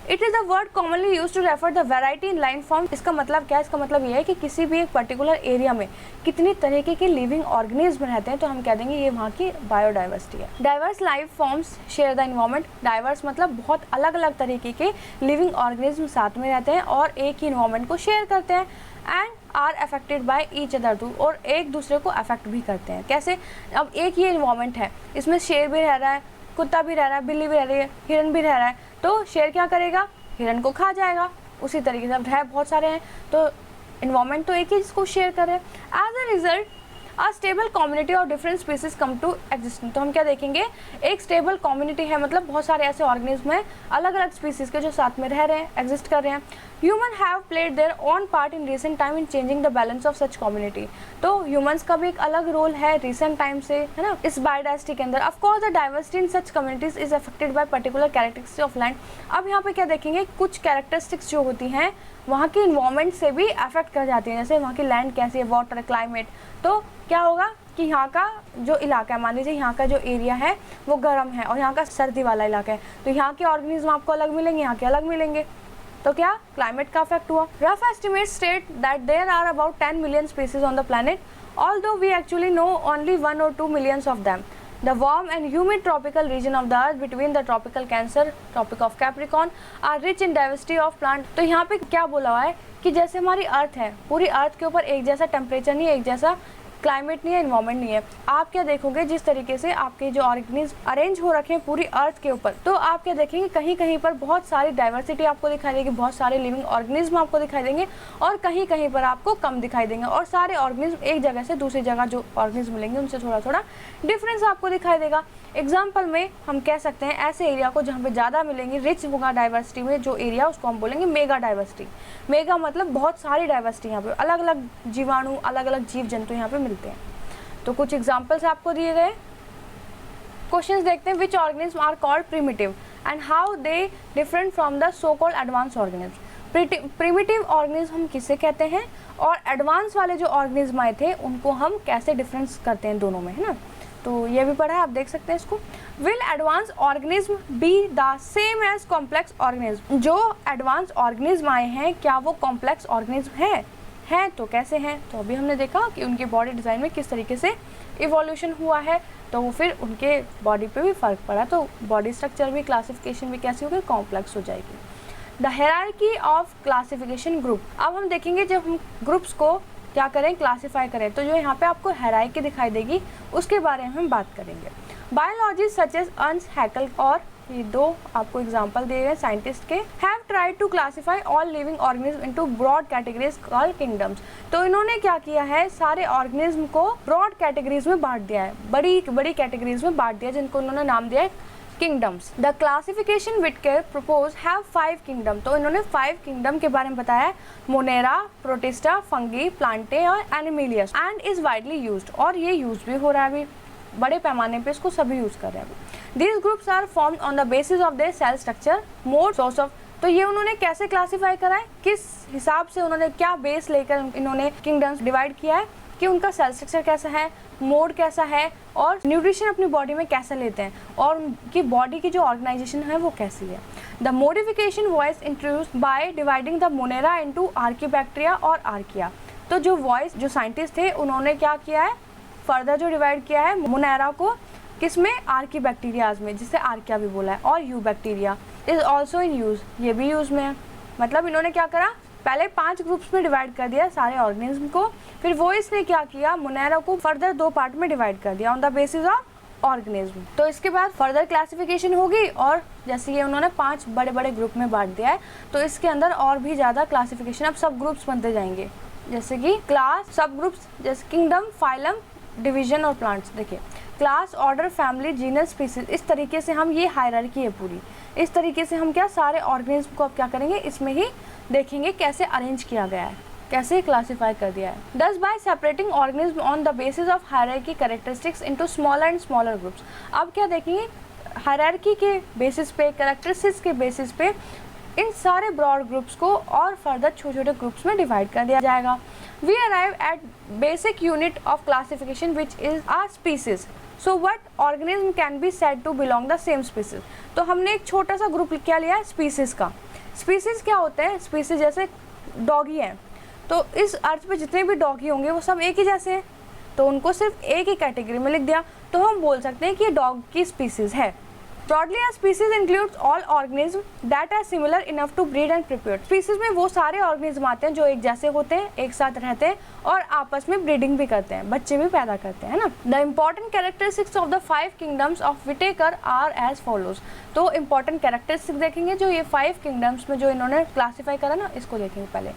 It is the word commonly use to refer the variety in life form. इसका मतलब क्या है, इसका मतलब ये है कि किसी भी एक पर्टिकुलर एरिया में कितनी तरीके के लिविंग ऑर्गेनिज्म रहते हैं, तो हम कह देंगे ये वहाँ की बायोडाइवर्सिटी है। Diverse life forms share the environment. Diverse मतलब बहुत अलग अलग तरीके के लिविंग ऑर्गेनिज्म साथ में रहते हैं और एक ही इन्वायरमेंट को शेयर करते हैं, and are affected by each other too, और एक दूसरे को अफेक्ट भी करते हैं। कैसे, अब एक ही इन्वायरमेंट है, इसमें शेर भी रह रहा है, कुत्ता भी रह रहा है, बिल्ली भी रह रही है, हिरन भी रह रहा है, तो शेर क्या करेगा, हिरन को खा जाएगा। उसी तरीके से अब रह बहुत सारे हैं तो इन्वायरमेंट तो एक ही जिसको शेयर कर रहे हैं। As a result a stable community of different species come to existence. तो हम क्या देखेंगे, एक स्टेबल कम्युनिटी है, मतलब बहुत सारे ऐसे ऑर्गेनिज्म हैं अलग अलग स्पीसीज के जो साथ में रह रहे हैं, एग्जिस्ट कर रहे हैं। Human have played their own part in recent time in changing the balance of such community. तो ह्यूमंस का भी एक अलग रोल है रिसेंट टाइम से, है ना, इस बायोडाइवर्सिटी के अंदर। Of course the diversity in such communities is affected by particular characteristics of land. अब यहाँ पे क्या देखेंगे, कुछ कैरेक्टरिस्टिक्स जो होती हैं वहाँ की इन्वायरमेंट से भी अफेक्ट कर जाती हैं, जैसे वहाँ की लैंड कैसी है, वाटर, क्लाइमेट। तो क्या होगा कि यहाँ का जो इलाका है, मान लीजिए यहाँ का जो एरिया है वो गर्म है और यहाँ का सर्दी वाला इलाका है, तो यहाँ के ऑर्गेनिज्म आपको अलग मिलेंगे, यहाँ के अलग मिलेंगे। तो क्या क्लाइमेट का इफेक्ट हुआ। Rough estimates state that there are about 10 million species on the planet, although we actually know only 1 or 2 millions of them. The warm and humid tropical region of the earth between the tropical Cancer, Tropic of Capricorn are rich in diversity of plant। तो यहाँ पे क्या बोला हुआ है कि जैसे हमारी अर्थ है, पूरी अर्थ के ऊपर एक जैसा टेम्परेचर नहीं है, एक जैसा क्लाइमेट नहीं है, इन्वायरमेंट नहीं है। आप क्या देखोगे, जिस तरीके से आपके जो ऑर्गेनिज्म अरेंज हो रखे हैं पूरी अर्थ के ऊपर, तो आप क्या देखेंगे, कहीं कहीं पर बहुत सारी डाइवर्सिटी आपको दिखाई देगी, बहुत सारे लिविंग ऑर्गेनिज्म आपको दिखाई देंगे, और कहीं कहीं पर आपको कम दिखाई देंगे, और सारे ऑर्गेनिज्म एक जगह से दूसरी जगह जो ऑर्गेनिज्म मिलेंगे उनसे थोड़ा थोड़ा डिफरेंस आपको दिखाई देगा। एग्जाम्पल में हम कह सकते हैं ऐसे एरिया को जहाँ पे ज़्यादा मिलेंगे, रिच होगा डाइवर्सिटी में जो एरिया, उसको हम बोलेंगे मेगा डाइवर्सिटी। मेगा मतलब बहुत सारी डाइवर्सिटी, यहाँ पे अलग अलग जीवाणु, अलग अलग जीव जंतु यहाँ पे मिलते हैं। तो कुछ एग्जाम्पल्स आपको दिए गए। क्वेश्चंस देखते हैं, which organism are called primitive and how they different from the so called advance organism. Primitive organism हम किसे कहते हैं, और एडवांस वाले जो ऑर्गेनिज्म आए थे उनको हम कैसे डिफरेंस करते हैं दोनों में, है ना। तो ये भी पढ़ा है, आप देख सकते हैं इसको। Will advance organism be the same as complex organism. जो एडवांस ऑर्गेनिज्म आए हैं क्या वो कॉम्प्लेक्स ऑर्गेनिज्म हैं तो कैसे हैं, तो अभी हमने देखा कि उनके बॉडी डिज़ाइन में किस तरीके से इवोल्यूशन हुआ है, तो फिर उनके बॉडी पे भी फ़र्क पड़ा, तो बॉडी स्ट्रक्चर भी, क्लासिफिकेशन भी कैसी होगी, कॉम्प्लेक्स हो जाएगी। The hierarchy of classification group. अब हम देखेंगे जब हम ग्रुप्स को क्या करें, क्लासीफाई करें, तो जो यहाँ पे आपको हायरार्की दिखाई देगी उसके बारे में हम बात करेंगे। Biologist such as Ernst Haeckel और ये दो आपको एग्जांपल दिए गए साइंटिस्ट के, have tried to classify all living organism into broad categories called kingdoms. तो इन्होंने क्या किया है, सारे ऑर्गेनिज्म को ब्रॉड कैटेगरीज में बांट दिया है, बड़ी बड़ी कैटेगरीज में बांट दिया, जिनको उन्होंने नाम दिया है kingdoms. The classification Whittaker propose have 5 kingdom. तो इन्होंने 5 किंगडम के बारे में बताया, मोनेरा, प्रोटिस्टा, फंगी, प्लांटे और एनिमिलियस, एंड इज वाइडली यूज्ड, और ये यूज भी हो रहा है अभी बड़े पैमाने पे, इसको सभी यूज कर रहे हैं अभी। These groups are formed on the basis of their cell structure, mode, source of. तो ये उन्होंने कैसे क्लासीफाई करा है, किस हिसाब से उन्होंने क्या बेस लेकर इन्होंने किंगडम्स डिवाइड किया है, कि उनका सेल स्ट्रक्चर कैसा है, मोड कैसा है, और न्यूट्रिशन अपनी बॉडी में कैसे लेते हैं, और उनकी बॉडी की जो ऑर्गेनाइजेशन है वो कैसी है। The modification voice introduced by dividing the Monera into आर्कियोबैक्टीरिया और आर्किया। तो जो वॉइस जो साइंटिस्ट थे उन्होंने क्या किया है, फर्दर जो डिवाइड किया है मोनेरा को किसमें, आर्कियोबैक्टीरियाज में, जिसे आर्किया भी बोला है, और you bacteria is also in use, ये भी यूज में है। मतलब इन्होंने क्या करा, पहले 5 ग्रुप्स में डिवाइड कर दिया सारे ऑर्गेनिज्म को, फिर वो इसने क्या किया, मोनेरा को फर्दर 2 पार्ट में डिवाइड कर दिया on the basis of organism. तो इसके बाद फर्दर क्लासिफिकेशन होगी, और जैसे ये उन्होंने 5 बड़े बड़े ग्रुप में बांट दिया है, तो इसके अंदर और भी ज़्यादा क्लासिफिकेशन, अब सब ग्रुप्स बनते जाएंगे, जैसे कि क्लास, सब ग्रुप्स, जैसे किंगडम, फाइलम, डिवीजन और प्लांट्स। देखिए class, order, family, genus, species, इस तरीके से हम, ये हायरार्की है पूरी, इस तरीके से हम क्या सारे ऑर्गेनिज्म को अब क्या करेंगे, इसमें ही देखेंगे कैसे अरेंज किया गया है, कैसे क्लासीफाई कर दिया है। दस bye separating organism on the basis of hierarchy characteristics into smaller and smaller groups. अब क्या देखेंगे, हायरार्की के बेसिस पे, कैरेक्टरिस्टिक्स के बेसिस पे इन सारे ब्रॉड ग्रुप्स को और फर्दर छोटे छोटे ग्रुप्स में डिवाइड कर दिया जाएगा। We arrive at basic unit of classification which is a species. So what organism can be said to belong the same species. तो हमने एक छोटा सा ग्रुप क्या लिया है, स्पीसीज का। स्पीसीज क्या होते हैं, स्पीसीज जैसे डॉगी हैं, तो इस अर्थ पे जितने भी डॉगी होंगे वो सब एक ही जैसे हैं, तो उनको सिर्फ एक ही कैटेगरी में लिख दिया, तो हम बोल सकते हैं कि ये डॉग की स्पीसीज है। Broadly, a species includes all organisms that are similar enough to breed and reproduce. Species में वो सारे ऑर्गेनिज्म आते हैं जो एक जैसे होते हैं, एक साथ रहते हैं और आपस में ब्रीडिंग भी करते हैं, बच्चे भी पैदा करते हैं, है ना। The important characteristics of the 5 kingdoms of Whittaker are as follows. तो इम्पॉर्टेंट कैरेक्टरिस्टिक्स देखेंगे जो ये 5 किंगडम्स में जो इन्होंने क्लासीफाई करा ना, इसको देखेंगे पहले।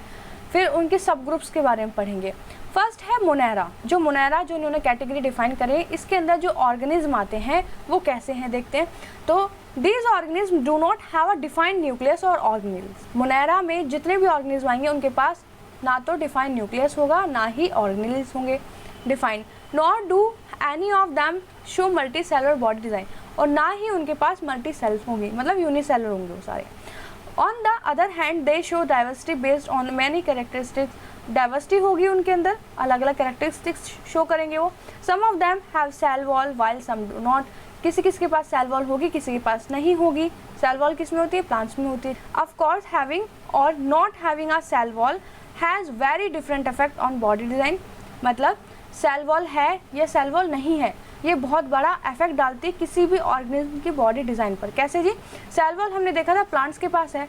फिर उनके सब ग्रुप्स के बारे में पढ़ेंगे। फर्स्ट है मोनेरा। जो इन्होंने कैटेगरी डिफाइन करे, इसके अंदर जो ऑर्गेनिज्म आते हैं वो कैसे हैं देखते हैं। तो these organism do not have a defined nucleus और ऑर्गेनेल्स। मोनेरा में जितने भी ऑर्गेनिज्म आएंगे उनके पास ना तो डिफाइंड न्यूक्लियस होगा, ना ही ऑर्गेनेल्स होंगे defined, not do any of them show multi cellular body design, और ना ही उनके पास मल्टी सेल्स होंगी, मतलब यूनिसेलुलर होंगे वो सारे। On the other hand they show diversity based on many characteristics. Diversity होगी उनके अंदर, अलग अलग कैरेक्टरिस्टिक्स शो करेंगे वो। Some of them have cell wall while some do not. किसी के पास सेल वॉल होगी, किसी के पास नहीं होगी। सेल वॉल किस में होती है? प्लांट्स में होती है। ऑफ कोर्स हैविंग और not having a cell wall has very different effect on body design. मतलब सेल वॉल है या सेल वॉल नहीं है, ये बहुत बड़ा इफेक्ट डालती है किसी भी ऑर्गेनिज्म की बॉडी डिज़ाइन पर। कैसे जी? सेल वॉल हमने देखा था प्लांट्स के पास है,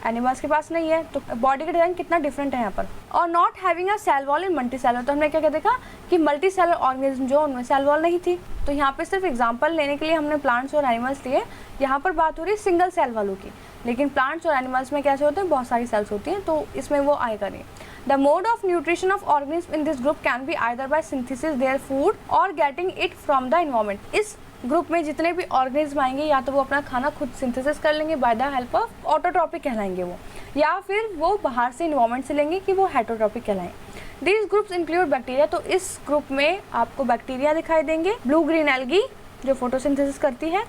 एनिमल्स के पास नहीं है, तो बॉडी का डिज़ाइन कितना डिफरेंट है यहाँ पर। और not having a cell wall in multicellular, तो हमने क्या क्या देखा कि मल्टी सेलुलर ऑर्गेनिज्म जो उनमें सेल वॉल नहीं थी। तो यहाँ पे सिर्फ एग्जांपल लेने के लिए हमने प्लांट्स और एनिमल्स लिए। यहाँ पर बात हो रही है सिंगल सेल वालों की, लेकिन प्लांट्स और एनिमल्स में कैसे होते हैं? बहुत सारी सेल्स होती हैं, तो इसमें वो आएगा नहीं। The mode of nutrition of organisms in this group can be either by synthesis their food or getting it from the environment. इस ग्रुप में जितने भी ऑर्गेनिज्म आएंगे या तो वो अपना खाना खुद सिंथेसिस कर लेंगे by the help of autotrophic कहलाएंगे वो, या फिर वो बाहर से इन्वायरमेंट से लेंगे कि वो हेटरोट्रॉपिक कहलाएं। These groups include बैक्टीरिया, तो इस ग्रुप में आपको बैक्टीरिया दिखाई देंगे, ब्लू ग्रीन एल्गी जो फोटोसिंथेसिस करती है,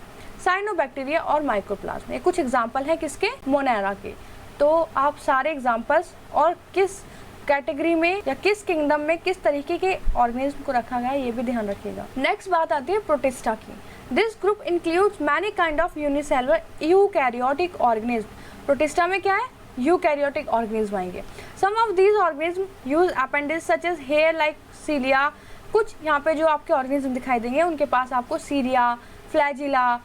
साइनोबैक्टीरिया और माइक्रोप्लाज्म। ये कुछ एग्जाम्पल हैं किसके? मोनेरा के। तो आप सारे एग्जाम्पल्स और किस कैटेगरी में या किस किंगडम में किस तरीके के ऑर्गेनिज्म को रखा गया है ये भी ध्यान रखिएगा। नेक्स्ट बात आती है प्रोटिस्टा की। This group includes many kind of unicellular eukaryotic organism. Protista में क्या है? यूकैरियोटिक ऑर्गेनिज्म आएंगे। Some of these organism use appendages such as hair like cilia. कुछ यहाँ पे जो आपके ऑर्गेनिज्म दिखाई देंगे उनके पास आपको सीरिया, फ्लैजिला,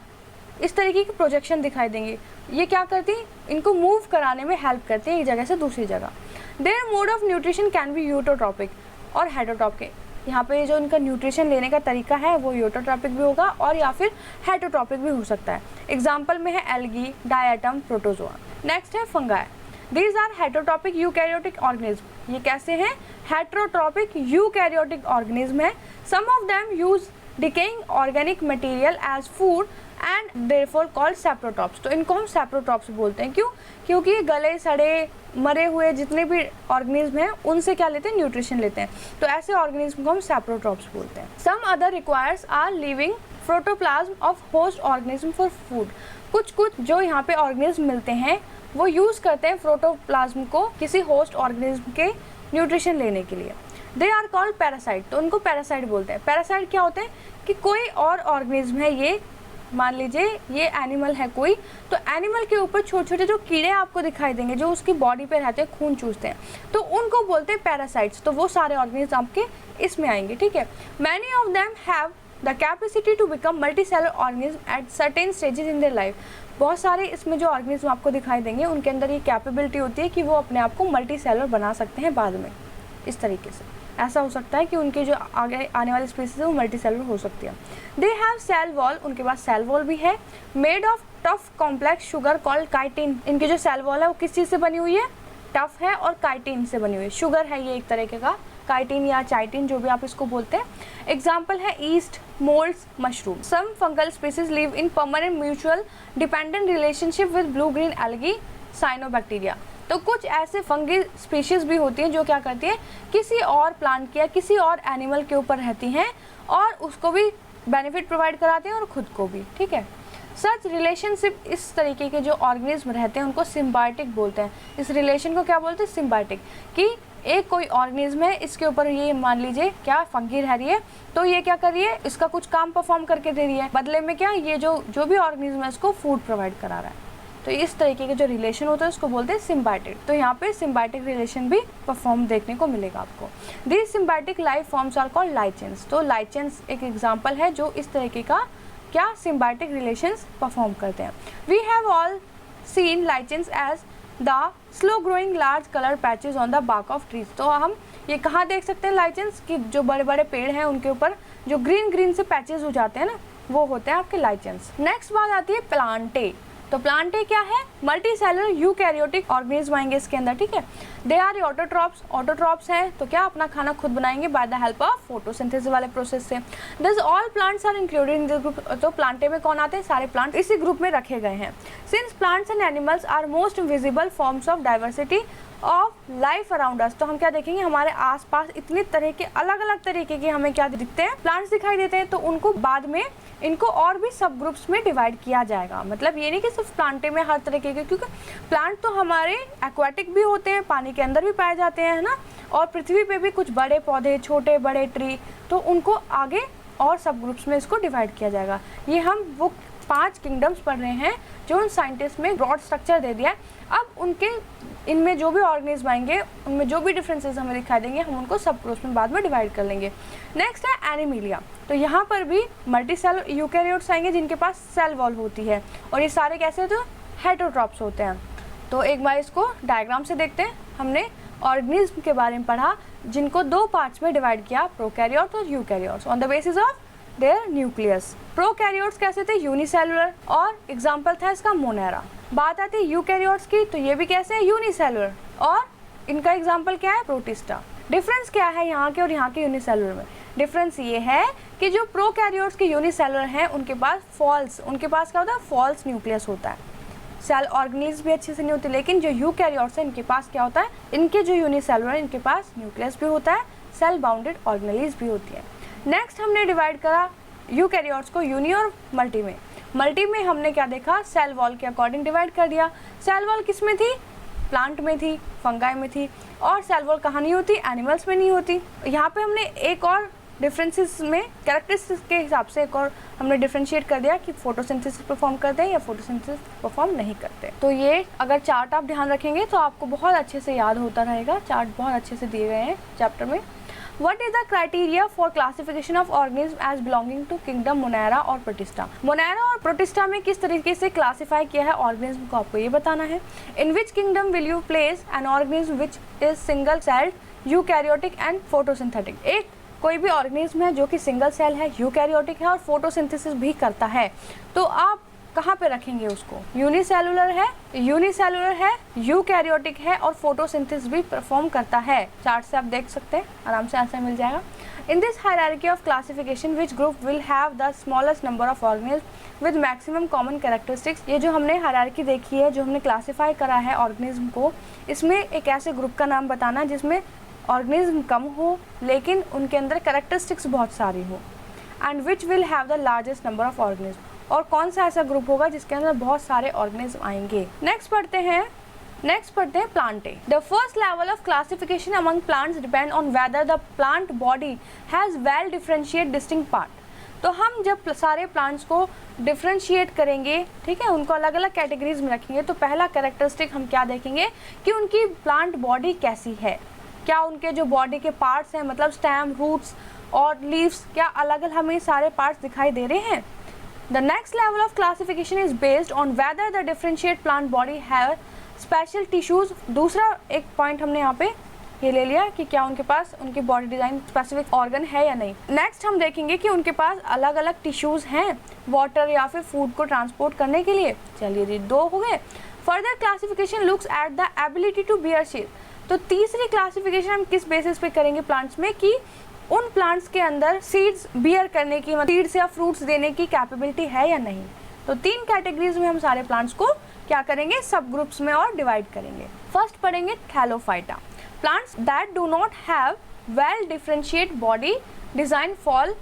इस तरीके की प्रोजेक्शन दिखाई देंगे। ये क्या करती हैं? इनको मूव कराने में हेल्प करती है एक जगह से दूसरी जगह। Their mode of nutrition can be autotrophic और हेटरोट्रॉपिक। यहाँ पे जो इनका न्यूट्रिशन लेने का तरीका है वो यूटोट्रॉपिक भी होगा और या फिर हेटरोट्रॉपिक भी हो सकता है। एग्जाम्पल में है एल्गी, डायटम, प्रोटोजोआ। नेक्स्ट है fungi. These are heterotrophic eukaryotic organism. ये कैसे हैं? हेटरोट्रॉपिक यूकैरियोटिक ऑर्गेनिज्म है। Some of them use decaying organic material as food and therefore called saprotrophs. तो इनको हम सैप्रोट्रॉप्स बोलते हैं। क्यों? क्योंकि गले सड़े मरे हुए जितने भी ऑर्गेनिज्म हैं उनसे क्या लेते हैं? न्यूट्रिशन लेते हैं। तो ऐसे ऑर्गेनिज्म को हम सैप्रोट्रॉप्स बोलते हैं। Some other requires are living protoplasm of host organism for food. कुछ जो यहाँ पे ऑर्गेनिज्म मिलते हैं वो यूज करते हैं प्रोटोप्लाज्म को किसी होस्ट ऑर्गेनिज्म के न्यूट्रिशन लेने के लिए। They are called parasite. तो उनको पैरासाइट बोलते हैं। पैरासाइट क्या होते हैं कि कोई और ऑर्गेनिज्म है, ये मान लीजिए ये एनिमल है कोई, तो एनिमल के ऊपर छोटे छोटे जो कीड़े आपको दिखाई देंगे जो उसकी बॉडी पे रहते हैं, खून चूसते हैं, तो उनको बोलते हैं पैरासाइट्स। तो वो सारे ऑर्गेनिज्म आपके इसमें आएंगे, ठीक है। Many of them have the capacity to become multicellular organism at certain stages in their life. बहुत सारे इसमें जो ऑर्गेनिज्म आपको दिखाई देंगे उनके अंदर ये कैपेबिलिटी होती है कि वो अपने आप को मल्टी सेलुलर बना सकते हैं बाद में। इस तरीके से ऐसा हो सकता है कि उनके जो आगे आने वाली स्पीसीज है वो मल्टी सेलुलर हो सकती है। दे हैव सेल वॉल, उनके पास सेल वॉल भी है, made of tough complex sugar called chitin. इनकी जो सेल वॉल है वो किस चीज़ से बनी हुई है? टफ है और काइटिन से बनी हुई है। शुगर है ये एक तरीके का, काइटिन या चाइटिन जो भी आप इसको बोलते हैं। एग्जाम्पल है yeast, moulds, mushroom. Some fungal species live in permanent mutual dependent relationship with blue green algae, cyanobacteria. तो कुछ ऐसे फंगी स्पीशीज भी होती हैं जो क्या करती है किसी और प्लांट के या किसी और एनिमल के ऊपर रहती हैं और उसको भी बेनिफिट प्रोवाइड कराते हैं और खुद को भी, ठीक है। सच रिलेशनशिप, इस तरीके के जो ऑर्गेनिज्म रहते हैं उनको सिम्बायोटिक बोलते हैं। इस रिलेशन को क्या बोलते हैं? सिम्बायोटिक। कि एक कोई ऑर्गेनिज्म है, इसके ऊपर ये मान लीजिए क्या फंगी रह रही है, तो ये क्या कर रही है? इसका कुछ काम परफॉर्म करके दे रही है, बदले में क्या ये जो भी ऑर्गेनिज्म है इसको फूड प्रोवाइड करा रहा है। तो इस तरीके के जो रिलेशन होता है उसको बोलते हैं सिम्बायोटिक। तो यहाँ पे सिम्बायोटिक रिलेशन भी परफॉर्म देखने को मिलेगा आपको। This symbiotic life forms are called lichens. तो लाइचेंस एक एग्जांपल है जो इस तरीके का क्या सिम्बायोटिक रिलेशंस परफॉर्म करते हैं। We have all seen lichens as the slow growing large colour patches on the bark of trees. तो हम ये कहाँ देख सकते हैं लाइचेंस की? जो बड़े बड़े पेड़ हैं उनके ऊपर जो ग्रीन ग्रीन से पैचेज हो जाते हैं ना, वो होते हैं आपके लाइचेंस। नेक्स्ट बात आती है प्लांटे। तो प्लांटे क्या है? मल्टी सेलुलर यूकैरियोटिक ऑर्गेनिज्म आएंगे इसके अंदर, ठीक है। दे आर ऑटोट्रॉप्स, ऑटोट्रॉप्स हैं तो क्या अपना खाना खुद बनाएंगे by the help of photosynthesis वाले प्रोसेस से। Thus all plants are included in this group, तो प्लांटे में कौन आते हैं, सारे प्लांट इसी ग्रुप में रखे गए हैं। Since plants and animals are most visible forms of diversity of life around us, तो हम क्या देखेंगे हमारे आसपास इतने तरह के अलग अलग तरीके के हमें क्या दिखते हैं, प्लांट्स दिखाई देते हैं। तो उनको बाद में इनको और भी सब ग्रुप्स में डिवाइड किया जाएगा। मतलब ये नहीं कि सिर्फ प्लांटे में हर तरीके के, क्योंकि प्लांट तो हमारे एक्वाटिक भी होते हैं, पानी के अंदर भी पाए जाते हैं, है ना, और पृथ्वी पे भी कुछ बड़े पौधे, छोटे बड़े ट्री, तो उनको आगे और सब ग्रुप्स में इसको डिवाइड किया जाएगा। ये हम वो 5 किंगडम्स पढ़ रहे हैं जो उन साइंटिस्ट में ब्रॉड स्ट्रक्चर दे दिया है। अब उनके इनमें जो भी ऑर्गेनिज्म आएंगे, उनमें जो भी डिफरेंसेस हमें दिखाई देंगे, हम उनको सब ग्रुप्स में बाद में डिवाइड कर लेंगे। नेक्स्ट है एनिमिलिया, तो यहाँ पर भी मल्टी सेल यूकैरियोट्स आएंगे जिनके पास सेल वॉल होती है, और ये सारे कैसे, तो हेटेरोट्रॉप्स होते हैं। तो एक बार इसको डायग्राम से देखते हैं। हमने ऑर्गेनिज्म के बारे में पढ़ा जिनको 2 पार्ट्स में डिवाइड किया, प्रोकैरियोट्स और eukaryotes, on the basis of there nucleus. Prokaryotes कैसे थे, यूनिसेलुलर, और एग्जाम्पल था इसका मोनेरा। बात आती है यूकैरियोट्स की, तो ये भी कैसे है, यूनिसेलुलर, और इनका एग्जाम्पल क्या है, प्रोटिस्टा। डिफरेंस क्या है यहाँ के और यहाँ के यूनिसेलुलर में, डिफरेंस ये है कि जो प्रोकैरियोट्स के यूनिसेलुलर हैं उनके पास क्या होता है, फॉल्स न्यूक्लियस होता है, सेल ऑर्गेनिल्स भी अच्छे से नहीं होते। लेकिन जो यूकैरियोट्स है इनके पास क्या होता है, इनके जो यूनिसेलुलर है इनके पास न्यूक्लियस भी होता है, सेल बाउंडेड ऑर्गेनेल्स भी होती है। नेक्स्ट हमने डिवाइड करा यूकैरियोट्स को यूनी और मल्टी में। मल्टी में हमने क्या देखा, सेल वॉल के अकॉर्डिंग डिवाइड कर दिया। सेल वॉल किस में थी, प्लांट में थी, फंगाई में थी, और सेल वॉल कहाँ नहीं होती, एनिमल्स में नहीं होती। यहाँ पे हमने एक और डिफरेंसेस में कैरेक्टरिस्टिक्स के हिसाब से एक और हमने डिफरेंशिएट कर दिया कि फोटोसिंथेसिस परफॉर्म करते हैं या फोटोसिंथेसिस परफॉर्म नहीं करते। तो ये अगर चार्ट आप ध्यान रखेंगे तो आपको बहुत अच्छे से याद होता रहेगा, चार्ट बहुत अच्छे से दिए गए हैं चैप्टर में। What is the criteria for classification of organisms as belonging to kingdom Monera और Protista? Monera और Protista में किस तरीके से क्लासीफाई किया है ऑर्गेनिज्म को, आपको ये बताना है। In which kingdom will you place an organism which is single celled, eukaryotic and photosynthetic? एक कोई भी ऑर्गेनिज्म है जो कि सिंगल सेल है, यूकैरियोटिक है और फोटोसिंथेसिस भी करता है, तो आप कहाँ पे रखेंगे उसको, यूनिसेलुलर है, यूकैरियोटिक है और फोटोसिंथेसिस भी परफॉर्म करता है। चार्ट से आप देख सकते हैं, आराम से आंसर मिल जाएगा। In this hierarchy of classification which group will have the smallest number of organism with maximum common characteristics. ये जो हमने हायरार्की देखी है, जो हमने क्लासीफाई करा है ऑर्गेनिज्म को, इसमें एक ऐसे ग्रुप का नाम बताना जिसमें ऑर्गेनिज्म कम हो लेकिन उनके अंदर कैरेक्टरिस्टिक्स बहुत सारी हो, and which will have the largest number of organism, और कौन सा ऐसा ग्रुप होगा जिसके अंदर बहुत सारे ऑर्गेनिज्म आएंगे। नेक्स्ट पढ़ते हैं Plantae. The first level of classification among plants depend on whether the plant body has well differentiate distinct part. तो हम जब सारे प्लांट्स को डिफरेंशिएट करेंगे, ठीक है, उनको अलग अलग कैटेगरीज में रखेंगे, तो पहला कैरेक्टरिस्टिक हम क्या देखेंगे कि उनकी प्लांट बॉडी कैसी है, क्या उनके जो बॉडी के पार्ट्स हैं, मतलब स्टेम, रूट्स और लीव्स, क्या अलग अलग हमें सारे पार्ट्स दिखाई दे रहे हैं। The next level of classification is based on whether the differentiate plant body have special tissues। दूसरा एक पॉइंट हमने यहाँ पे ये ले लिया कि क्या उनके पास उनकी बॉडी डिजाइन स्पेसिफिक ऑर्गन है या नहीं। नेक्स्ट हम देखेंगे कि उनके पास अलग अलग टिश्यूज हैं वाटर या फिर फूड को ट्रांसपोर्ट करने के लिए। चलिए जी, 2 हो गए। Further classification looks at the ability to bear seed. तो तीसरी क्लासिफिकेशन हम किस बेसिस पे करेंगे प्लांट्स में कि उन प्लांट्स के अंदर सीड्स बियर करने की, मतलब सीड्स या फ्रूट्स देने की कैपेबिलिटी है या नहीं। तो 3 कैटेगरीज में हम सारे प्लांट्स को क्या करेंगे, सब ग्रुप्स में और डिवाइड करेंगे। फर्स्ट पढ़ेंगे Thallophyta, plants that do not have well differentiate body design fall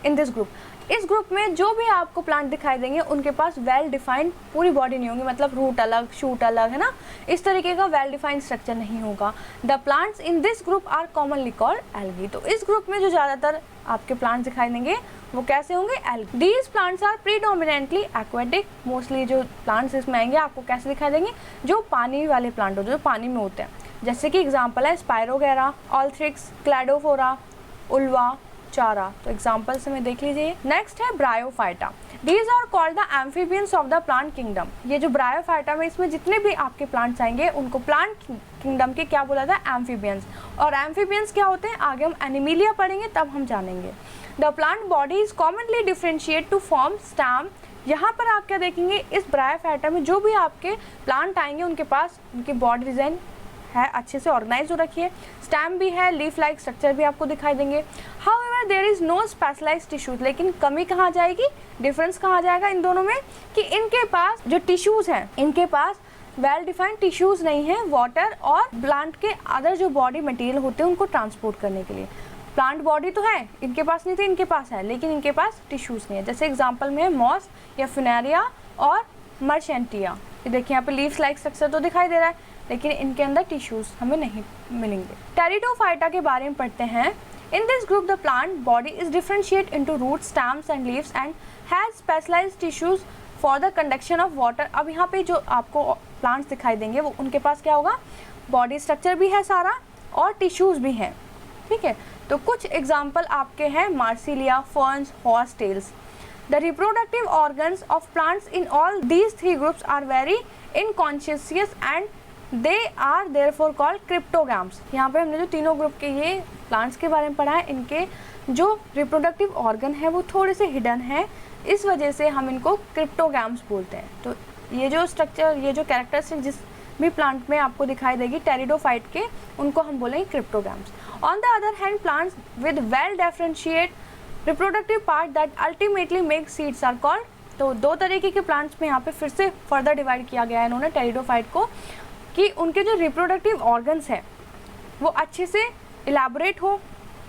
in this group. इस ग्रुप में जो भी आपको प्लांट दिखाई देंगे उनके पास वेल डिफाइंड पूरी बॉडी नहीं होगी, मतलब रूट अलग, शूट अलग, है ना, इस तरीके का वेल डिफाइंड स्ट्रक्चर नहीं होगा। The plants in this group are commonly called algae. तो इस ग्रुप में जो ज़्यादातर आपके प्लांट्स दिखाई देंगे वो कैसे होंगे, algae. These plants are predominantly aquatic. Mostly जो प्लांट्स इसमें आएंगे आपको कैसे दिखाई देंगे, जो पानी वाले प्लांट होते हैं, जो पानी में होते हैं, जैसे कि एग्जाम्पल है स्पायरोगेरा, ऑल्थ्रिक्स, क्लैडोफोरा, उल्वा, चारा। तो एग्जाम्पल से में देख लीजिए। नेक्स्ट है bryophyta. These are called the amphibians of the plant kingdom। ये जो ब्रायोफाइटा में इसमें जितने भी आपके प्लांट्स आएंगे उनको प्लांट किंगडम के क्या बोला था, एम्फीबियंस। और एम्फीबियंस क्या होते हैं आगे हम एनिमिलिया पढ़ेंगे तब हम जानेंगे। The plant body is commonly differentiate to form stem. यहाँ पर आप क्या देखेंगे, इस ब्रायोफाइटा में जो भी आपके प्लांट आएंगे उनके पास उनकी बॉडी डिजाइन है अच्छे से ऑर्गेनाइज हो रखी है, स्टेम भी है, लीफ लाइक स्ट्रक्चर भी आपको दिखाई देंगे। However there is no specialised tissues, लेकिन कमी कहाँ जाएगी, डिफरेंस कहाँ जाएगा इन दोनों में, कि इनके पास जो टिश्यूज हैं, इनके पास वेल डिफाइंड टिश्यूज नहीं है वाटर और प्लांट के अदर जो बॉडी मटेरियल होते हैं उनको ट्रांसपोर्ट करने के लिए। प्लांट बॉडी तो है, इनके पास नहीं थे, इनके पास है, लेकिन इनके पास टिश्यूज नहीं है। जैसे एग्जांपल में है मॉस या फुनेरिया और मर्चेंटिया। ये देखिए यहाँ पे लीव्स लाइक स्ट्रक्चर तो दिखाई दे रहा है, लेकिन इनके अंदर टिश्यूज हमें नहीं मिलेंगे। टेरिडोफाइटा के बारे में पढ़ते हैं। In this group the plant body is differentiate into root, stems and leaves and has specialised tissues for the conduction of water. अब यहाँ पे जो आपको प्लांट्स दिखाई देंगे वो उनके पास क्या होगा, बॉडी स्ट्रक्चर भी है सारा और टिश्यूज भी हैं, ठीक है। तो कुछ एग्जाम्पल आपके हैं Marsilea, ferns, horsetails. The reproductive organs of plants in all these three groups are very inconspicuous and they are therefore called cryptogams. यहाँ पे हमने जो तीनों ग्रुप के ये प्लांट्स के बारे में पढ़ा है, इनके जो रिप्रोडक्टिव ऑर्गन है वो थोड़े से हिडन है, इस वजह से हम इनको क्रिप्टोगैम्स बोलते हैं। तो ये जो स्ट्रक्चर, ये जो कैरेक्टरिस्टिक जिस भी प्लांट में आपको दिखाई देगी टेरिडोफाइट के, उनको हम बोलेंगे cryptogams. On the other hand plants with well differentiate reproductive part that ultimately make seeds are called. तो दो तरीके के प्लांट्स में यहाँ पे फिर से फर्दर डिवाइड किया गया है इन्होंने टेरिडोफाइट को, कि उनके जो रिप्रोडक्टिव ऑर्गन्स है वो अच्छे से इलेबोरेट हो,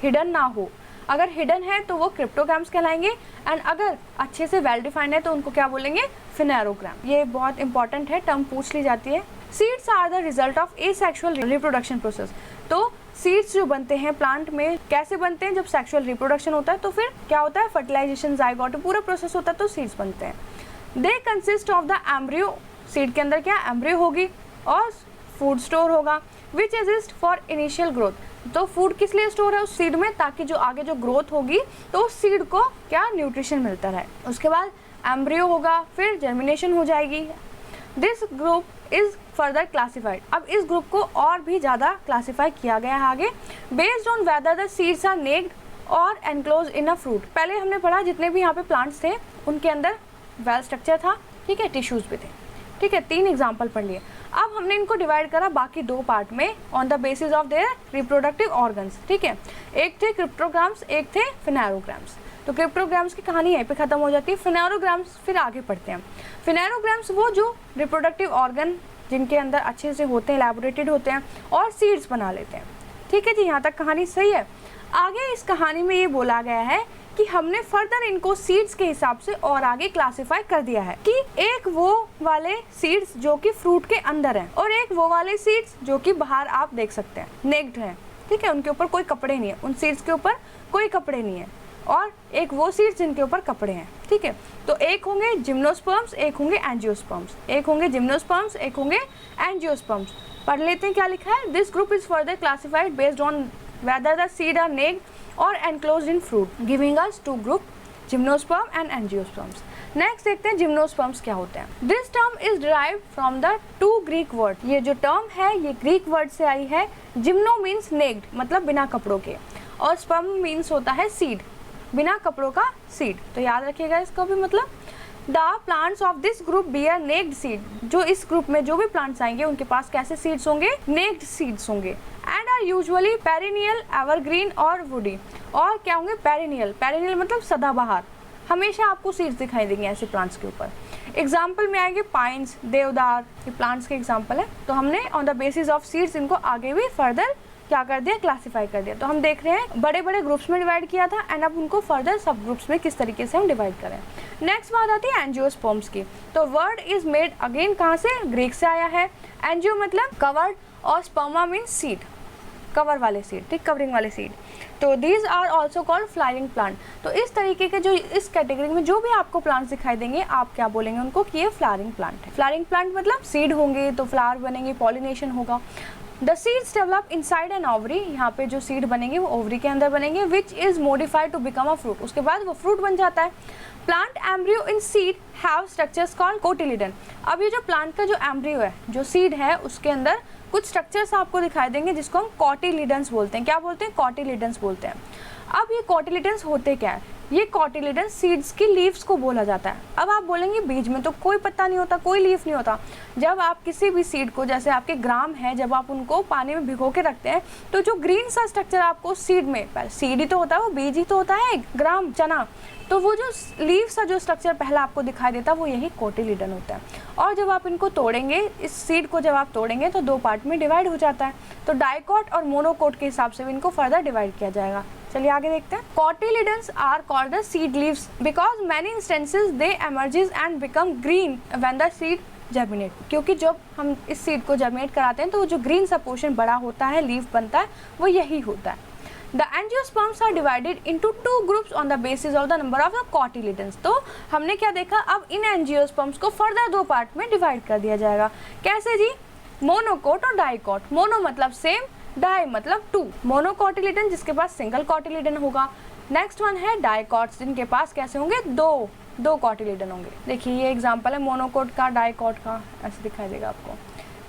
हिडन ना हो। अगर हिडन है तो वो क्रिप्टोगैम्स कहलाएंगे, एंड अगर अच्छे से वेल डिफाइंड है तो उनको क्या बोलेंगे, फिनेरोग्राम। ये बहुत इंपॉर्टेंट है, टर्म पूछ ली जाती है। Seeds are the result of asexual reproduction process. तो सीड्स जो बनते हैं प्लांट में कैसे बनते हैं, जब सेक्सुअल रिप्रोडक्शन होता है तो फिर क्या होता है, फर्टिलाइजेशन, जाइगोट, पूरा प्रोसेस होता है तो सीड्स बनते हैं। They consist of the embryo, seed के अंदर क्या एम्ब्रियो होगी और फूड स्टोर होगा, which exist for initial growth. तो फूड किस लिए स्टोर है उस सीड में, ताकि जो आगे जो ग्रोथ होगी तो उस सीड को क्या न्यूट्रिशन मिलता रहे। उसके बाद एम्ब्रियो होगा, फिर जर्मिनेशन हो जाएगी। This group is further classified. अब इस ग्रुप को और भी ज़्यादा क्लासीफाई किया गया है आगे, based on whether the seeds are naked और एनक्लोज इन अ फ्रूट। पहले हमने पढ़ा जितने भी यहाँ पे प्लांट्स थे उनके अंदर वेल स्ट्रक्चर था, ठीक है, टिश्यूज भी थे, ठीक है, 3 एग्जाम्पल पढ़ लिए। अब हमने इनको डिवाइड करा बाकी 2 पार्ट में on the basis of there reproductive organs, ठीक है। एक थे क्रिप्टोग्राम्स, एक थे फिनेरोग्राम्स। तो क्रिप्टोग्राम्स की कहानी यहीं पे खत्म हो जाती है, फिनेरोग्राम्स फिर आगे पढ़ते हैं। फिनेरोग्राम्स वो जो रिप्रोडक्टिव ऑर्गन जिनके अंदर अच्छे से होते हैं, एलैबोरेटेड होते हैं और सीड्स बना लेते हैं, ठीक है जी, यहाँ तक कहानी सही है। आगे इस कहानी में ये बोला गया है कि हमने फर्दर इनको सीड्स के हिसाब से और आगे क्लासिफाई कर दिया है कि एक वो वाले सीड्स जो कि फ्रूट के अंदर हैं और एक वो वाले सीड्स जो कि बाहर आप देख सकते हैं, नेक्ड हैं, ठीक है, उनके ऊपर कोई कपड़े नहीं है, उन सीड्स के ऊपर कोई कपड़े नहीं है, और एक वो सीड्स जिनके ऊपर कपड़े हैं, ठीक है। तो एक होंगे जिम्नोस्पर्म्स, एक होंगे एंजियोस्पर्म्स, एक होंगे जिम्नोस्पर्म्स, एक होंगे एंजियोस्पर्म्स। पढ़ लेते हैं क्या लिखा है। This group is further classified based on whether the seed are naked or enclosed in fruit, giving us 2 group, gymnosperm and angiosperms. Next देखते हैं जिम्नोस्पर्म्स क्या होते हैं। This term is derived from the 2 Greek word. ये जो टर्म है ये ग्रीक वर्ड से आई है। जिम्नो मीन्स नेक्ड, मतलब बिना कपड़ों के, और स्पर्म मीन्स होता है सीड, बिना कपड़ों का सीड। तो याद रखिएगा इसका भी मतलब। The plants of this group bear naked seed. जो इस ग्रुप में जो भी प्लांट्स आएंगे उनके पास कैसे सीड्स होंगे, नेक्ड सीड्स होंगे, and are usually perennial, evergreen और वुडी। और क्या होंगे, पेरिनियल, पेरिनियल मतलब सदाबहार, हमेशा आपको सीड्स दिखाई देंगे ऐसे प्लांट्स के ऊपर। एग्जाम्पल में आएंगे पाइन्स, देवदार, ये प्लांट्स के एग्जाम्पल है। तो हमने on the basis of seeds इनको आगे भी फर्दर क्या कर दिया, क्लासीफाई कर दिया। तो हम देख रहे हैं बड़े बड़े ग्रुप्स में डिवाइड किया था, एंड अब उनको फर्दर सब ग्रुप्स में किस तरीके से हम डिवाइड करें। नेक्स्ट बात आती है एंजियोस्पर्म्स की। तो वर्ड इज मेड अगेन कहाँ से, ग्रीक से आया है। एंजियो मतलब कवर्ड और स्पर्मा मीन्स सीड, कवर वाले सीड, ठीक, कवरिंग वाले सीड। तो these are also called flowering plant. तो इस तरीके के जो इस कैटेगरी में जो भी आपको प्लांट्स दिखाई देंगे आप क्या बोलेंगे उनको कि ये फ्लावरिंग प्लांट है। फ्लावरिंग प्लांट मतलब सीड होंगे तो फ्लावर बनेंगे, पॉलिनेशन होगा। The seeds develop inside N ovary. यहाँ पे जो सीड बनेंगे वो ओवरी के अंदर बनेंगे, which is modified to become a fruit. उसके बाद वो फ्रूट बन जाता है। Plant embryo in seed have structures called cotyledon. अब ये जो प्लांट का जो एम्ब्रियो है, जो सीड है, उसके अंदर कुछ स्ट्रक्चर्स आपको दिखाई देंगे जिसको हम कॉटिलिडन्स बोलते हैं। क्या बोलते हैं, कॉटिलिडन्स बोलते हैं। अब ये कोटिलिडन्स होते क्या है? ये कोटिलिडन्स सीड्स की लीव्स को बोला जाता है। अब आप बोलेंगे बीज में तो कोई पत्ता नहीं होता, कोई लीफ नहीं होता। जब आप किसी भी सीड को, जैसे आपके ग्राम है, जब आप उनको पानी में भिगो के रखते हैं तो जो ग्रीन सा स्ट्रक्चर आपको सीड में, सीड ही तो होता है, वो बीज ही तो होता है, ग्राम चना, तो वो जो लीव सा जो स्ट्रक्चर पहला आपको दिखाई देता है वो यही कोटिलिडन होता है। और जब आप इनको तोड़ेंगे, इस सीड को जब आप तोड़ेंगे तो 2 पार्ट में डिवाइड हो जाता है। तो डाइकोट और मोनोकोट के हिसाब से भी इनको फर्दर डिवाइड किया जाएगा। चलिए आगे देखते हैं। Cotyledons are called the seed leaves because many instances they emerges and become green when the seed germinate. क्योंकि जब हम इस सीड को जर्मिनेट कराते हैं तो वो जो ग्रीन सा पोर्शन बड़ा होता है, लीफ बनता है, वो यही होता है। The angiosperms are divided into 2 groups on the basis of the number of the cotyledons। तो हमने क्या देखा, अब इन एंजियोस्पर्म्स को फर्दर 2 पार्ट में डिवाइड कर दिया जाएगा। कैसे जी? मोनोकोट और डाइकोट। मोनो मतलब सेम, डाई मतलब 2। मोनोकोटिलिडन जिसके पास सिंगल कोटिलिडन होगा। नेक्स्ट वन है डाइकोट्स, जिनके पास कैसे होंगे, दो कोटिलिडन होंगे। देखिए ये एग्जांपल है मोनोकोट का, डाइकोट का, ऐसे दिखाई देगा आपको।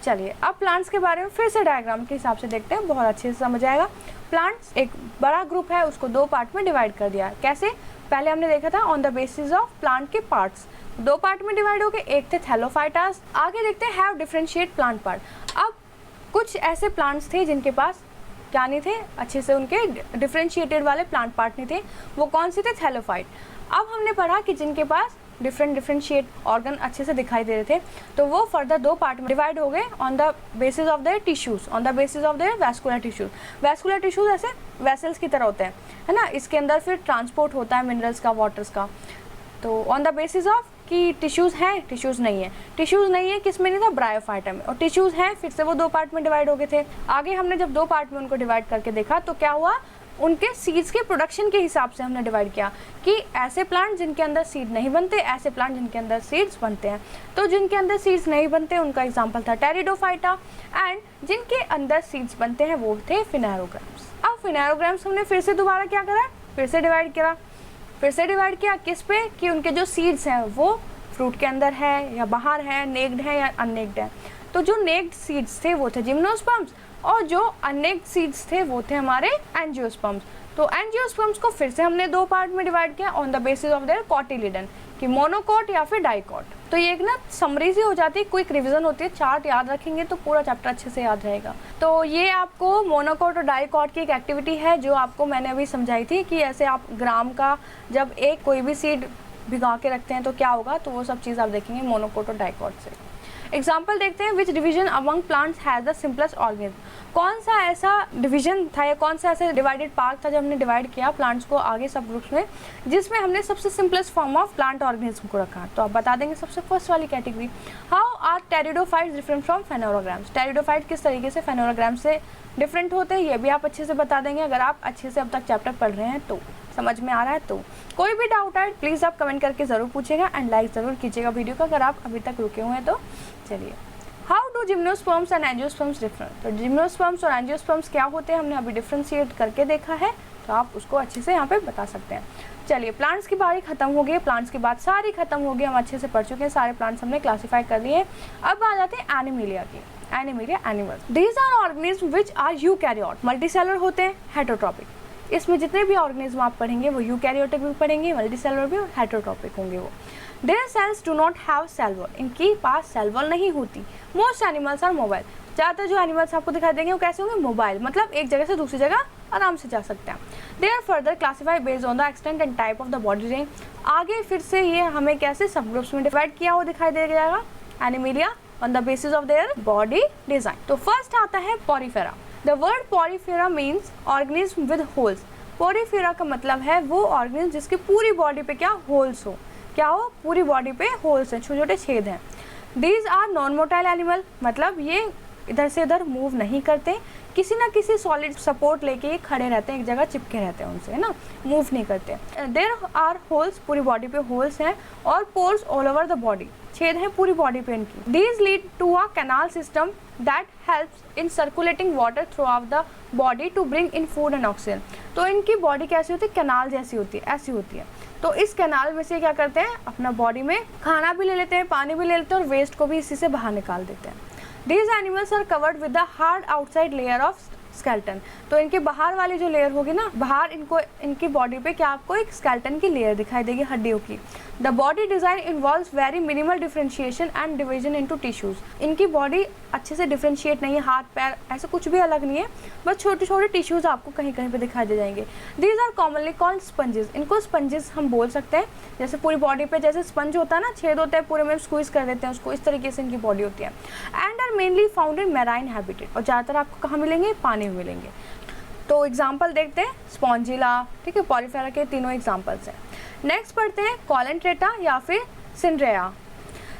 चलिए अब प्लांट्स के बारे में फिर से डायग्राम के हिसाब से देखते हैं, बहुत अच्छे से समझ आएगा। प्लांट्स एक बड़ा ग्रुप है, उसको 2 पार्ट में डिवाइड कर दिया। कैसे? पहले हमने देखा था on the basis of plant के पार्ट्स, 2 पार्ट में डिवाइड हो गए। एक थे थैलोफाइटास। आगे देखते हैं हैव डिफरेंशिएट प्लांट पार्ट। अब कुछ ऐसे प्लांट्स थे जिनके पास क्या नहीं थे, अच्छे से उनके डिफरेंशिएटेड वाले प्लांट पार्ट नहीं थे। वो कौन से थे? थैलोफाइट। अब हमने पढ़ा कि जिनके पास डिफरेंशिएट ऑर्गन अच्छे से दिखाई दे रहे थे तो वो फर्दर 2 पार्ट में डिवाइड हो गए on the basis of there tissues, on the basis of there vascular tissues. Vascular tissues ऐसे वेसल्स की तरह होते हैं, है ना, इसके अंदर फिर ट्रांसपोर्ट होता है मिनरल्स का, वाटर्स का। तो ऑन द बेसिस ऑफ कि टिश्यूज हैं, टिश्यूज नहीं है, टिश्यूज नहीं है किस में नहीं था, ब्रायोफाइटा में, और टिश्यूज हैं फिर से वो 2 पार्ट में डिवाइड हो गए थे। आगे हमने जब 2 पार्ट में उनको डिवाइड करके देखा तो क्या हुआ, उनके सीड्स के प्रोडक्शन के हिसाब से हमने डिवाइड किया कि ऐसे प्लांट जिनके अंदर सीड नहीं बनते, ऐसे प्लांट जिनके अंदर सीड्स बनते हैं। तो जिनके अंदर सीड्स नहीं बनते उनका एग्जांपल था टेरिडोफाइटा, एंड जिनके अंदर सीड्स बनते हैं वो थे फिनेरोग्राम्स। अब फिनेरोग्राम्स हमने फिर से दोबारा क्या करा, फिर से डिवाइड किया किस पे, कि उनके जो सीड्स हैं वो फ्रूट के अंदर है या बाहर है, नेक्ड है या अननेक्ड है। तो जो नेक्ड सीड्स थे वो थे जिम्नोस्पर्म्स, और जो अनेक्ड सीड्स थे वो थे हमारे एंजियोस्पर्म्स। तो एंजियोस्पर्म्स को फिर से हमने 2 पार्ट में डिवाइड किया on the basis of there cotyledon, कि मोनोकोट या फिर डाइकोट। तो ये एक ना समरी सी हो जाती है, क्विक रिवीजन होती है, चार्ट याद रखेंगे तो पूरा चैप्टर अच्छे से याद रहेगा। तो ये आपको मोनोकोट और डाइकोट की एक एक्टिविटी है जो आपको मैंने अभी समझाई थी कि ऐसे आप ग्राम का जब एक कोई भी सीड भिगा के रखते हैं तो क्या होगा, तो वो सब चीज़ आप देखेंगे मोनोकोट और डाइकोट से। एग्जाम्पल देखते हैं, which division among plants has the simplest organism. कौन सा ऐसा डिवीजन था या कौन सा ऐसा डिवाइडेड पार्ट था जब हमने डिवाइड किया प्लांट्स को आगे सब ग्रुप्स में, जिसमें हमने सबसे simplest form of plant organism को रखा। तो आप बता देंगे सबसे फर्स्ट वाली category, how are pteridophytes different from phanerogams. Pteridophyte किस तरीके से फेनोरोग्राम से डिफरेंट होते हैं, ये भी आप अच्छे से बता देंगे अगर आप अच्छे से अब तक चैप्टर पढ़ रहे हैं, तो समझ में आ रहा है। तो कोई भी डाउट है प्लीज़ आप कमेंट करके ज़रूर पूछेगा एंड लाइक ज़रूर कीजिएगा वीडियो को अगर आप अभी तक रुके हुए हैं तो। चलिए, how do gymnosperms and angiosperms different. तो जिम्नोस्पर्म्स और एंजियोस्पर्म्स क्या होते हैं हमने अभी डिफ्रेंशिएट करके देखा है, तो आप उसको अच्छे से यहाँ पे बता सकते हैं। चलिए, प्लांट्स की बारी खत्म हो गई, प्लांट्स की बात सारी खत्म हो गई, हम अच्छे से पढ़ चुके हैं, सारे प्लांट्स हमने क्लासीफाई कर लिए। अब आ जाते हैं एनिमिलिया की। Animalia animals, these are organism which are eukaryote, multicellular होते हैं, हेटरोट्रॉपिक। इसमें जितने भी ऑर्गेनिज्म आप पढ़ेंगे वो यूकैरियोटिक भी पढ़ेंगे, मल्टीसेलुलर भी, और हेटरोट्रॉपिक होंगे वो। Their cells do not have cell wall, इनकी पास सेल वॉल नहीं होती। मोस्ट एनिमल्स आर मोबाइल, ज़्यादातर जो एनिमल्स आपको दिखाई देंगे वो कैसे होंगे, मोबाइल, मतलब एक जगह से दूसरी जगह आराम से जा सकते हैं। They are further classified based on the extent and type of the body range. आगे फिर से ये हमें कैसे सब ग्रुप्स में डिवाइड किया हुआ दिखाई दे जाएगा, Animalia on the basis of their body design. तो फर्स्ट आता है Porifera. The word Porifera means organism with holes. Porifera का मतलब है वो ऑर्गेनिज्म जिसकी पूरी बॉडी पे क्या होल्स हो, क्या हो, पूरी बॉडी पे होल्स हैं, छोटे छोटे छेद हैं। These are non motile animal, मतलब ये इधर से इधर मूव नहीं करते, किसी ना किसी सॉलिड सपोर्ट लेके ये खड़े रहते हैं, एक जगह चिपके रहते हैं उनसे, है ना, मूव नहीं करते। देयर आर होल्स, पूरी बॉडी पे होल्स हैं, और pores all over the body, छेद है पूरी बॉडी पे इनकी। These lead to a canal system that helps in circulating water throughout the body to bring in food and oxygen. तो इनकी बॉडी कैसी होती है, कैनाल जैसी होती है, ऐसी होती है। तो इस कैनाल में से क्या करते हैं, अपना बॉडी में खाना भी ले लेते हैं, पानी भी ले लेते हैं, और वेस्ट को भी इसी से बाहर निकाल देते हैं। These animals are covered with the hard outside layer of skeleton. तो इनके बाहर वाली जो लेयर होगी ना, बाहर इनको इनकी बॉडी पे क्या आपको एक स्केलेटन की लेयर दिखाई देगी हड्डियों की। The body design involves very minimal differentiation and division into tissues. इनकी बॉडी अच्छे से डिफरेंशिएट नहीं है, हाथ पैर ऐसे कुछ भी अलग नहीं है, बस छोटे छोटे टिश्यूज आपको कहीं कहीं पे दिखाई दे जाएंगे। These are commonly called sponges. इनको स्पंजेस हम बोल सकते हैं। जैसे पूरी बॉडी पे जैसे स्पंज होता है ना, छेद होता है पूरे में, स्क्वीज कर देते हैं उसको, इस तरीके से इनकी बॉडी होती है। And are mainly found in marine habitat. और ज़्यादातर आपको कहाँ मिलेंगे? पानी में मिलेंगे। तो एग्जाम्पल देखते हैं, स्पॉन्जिला, ठीक है, पॉलीफेरा के तीनों एग्जाम्पल्स हैं। नेक्स्ट पढ़ते हैं कॉलेंट्रेटा या फिर cnidaria.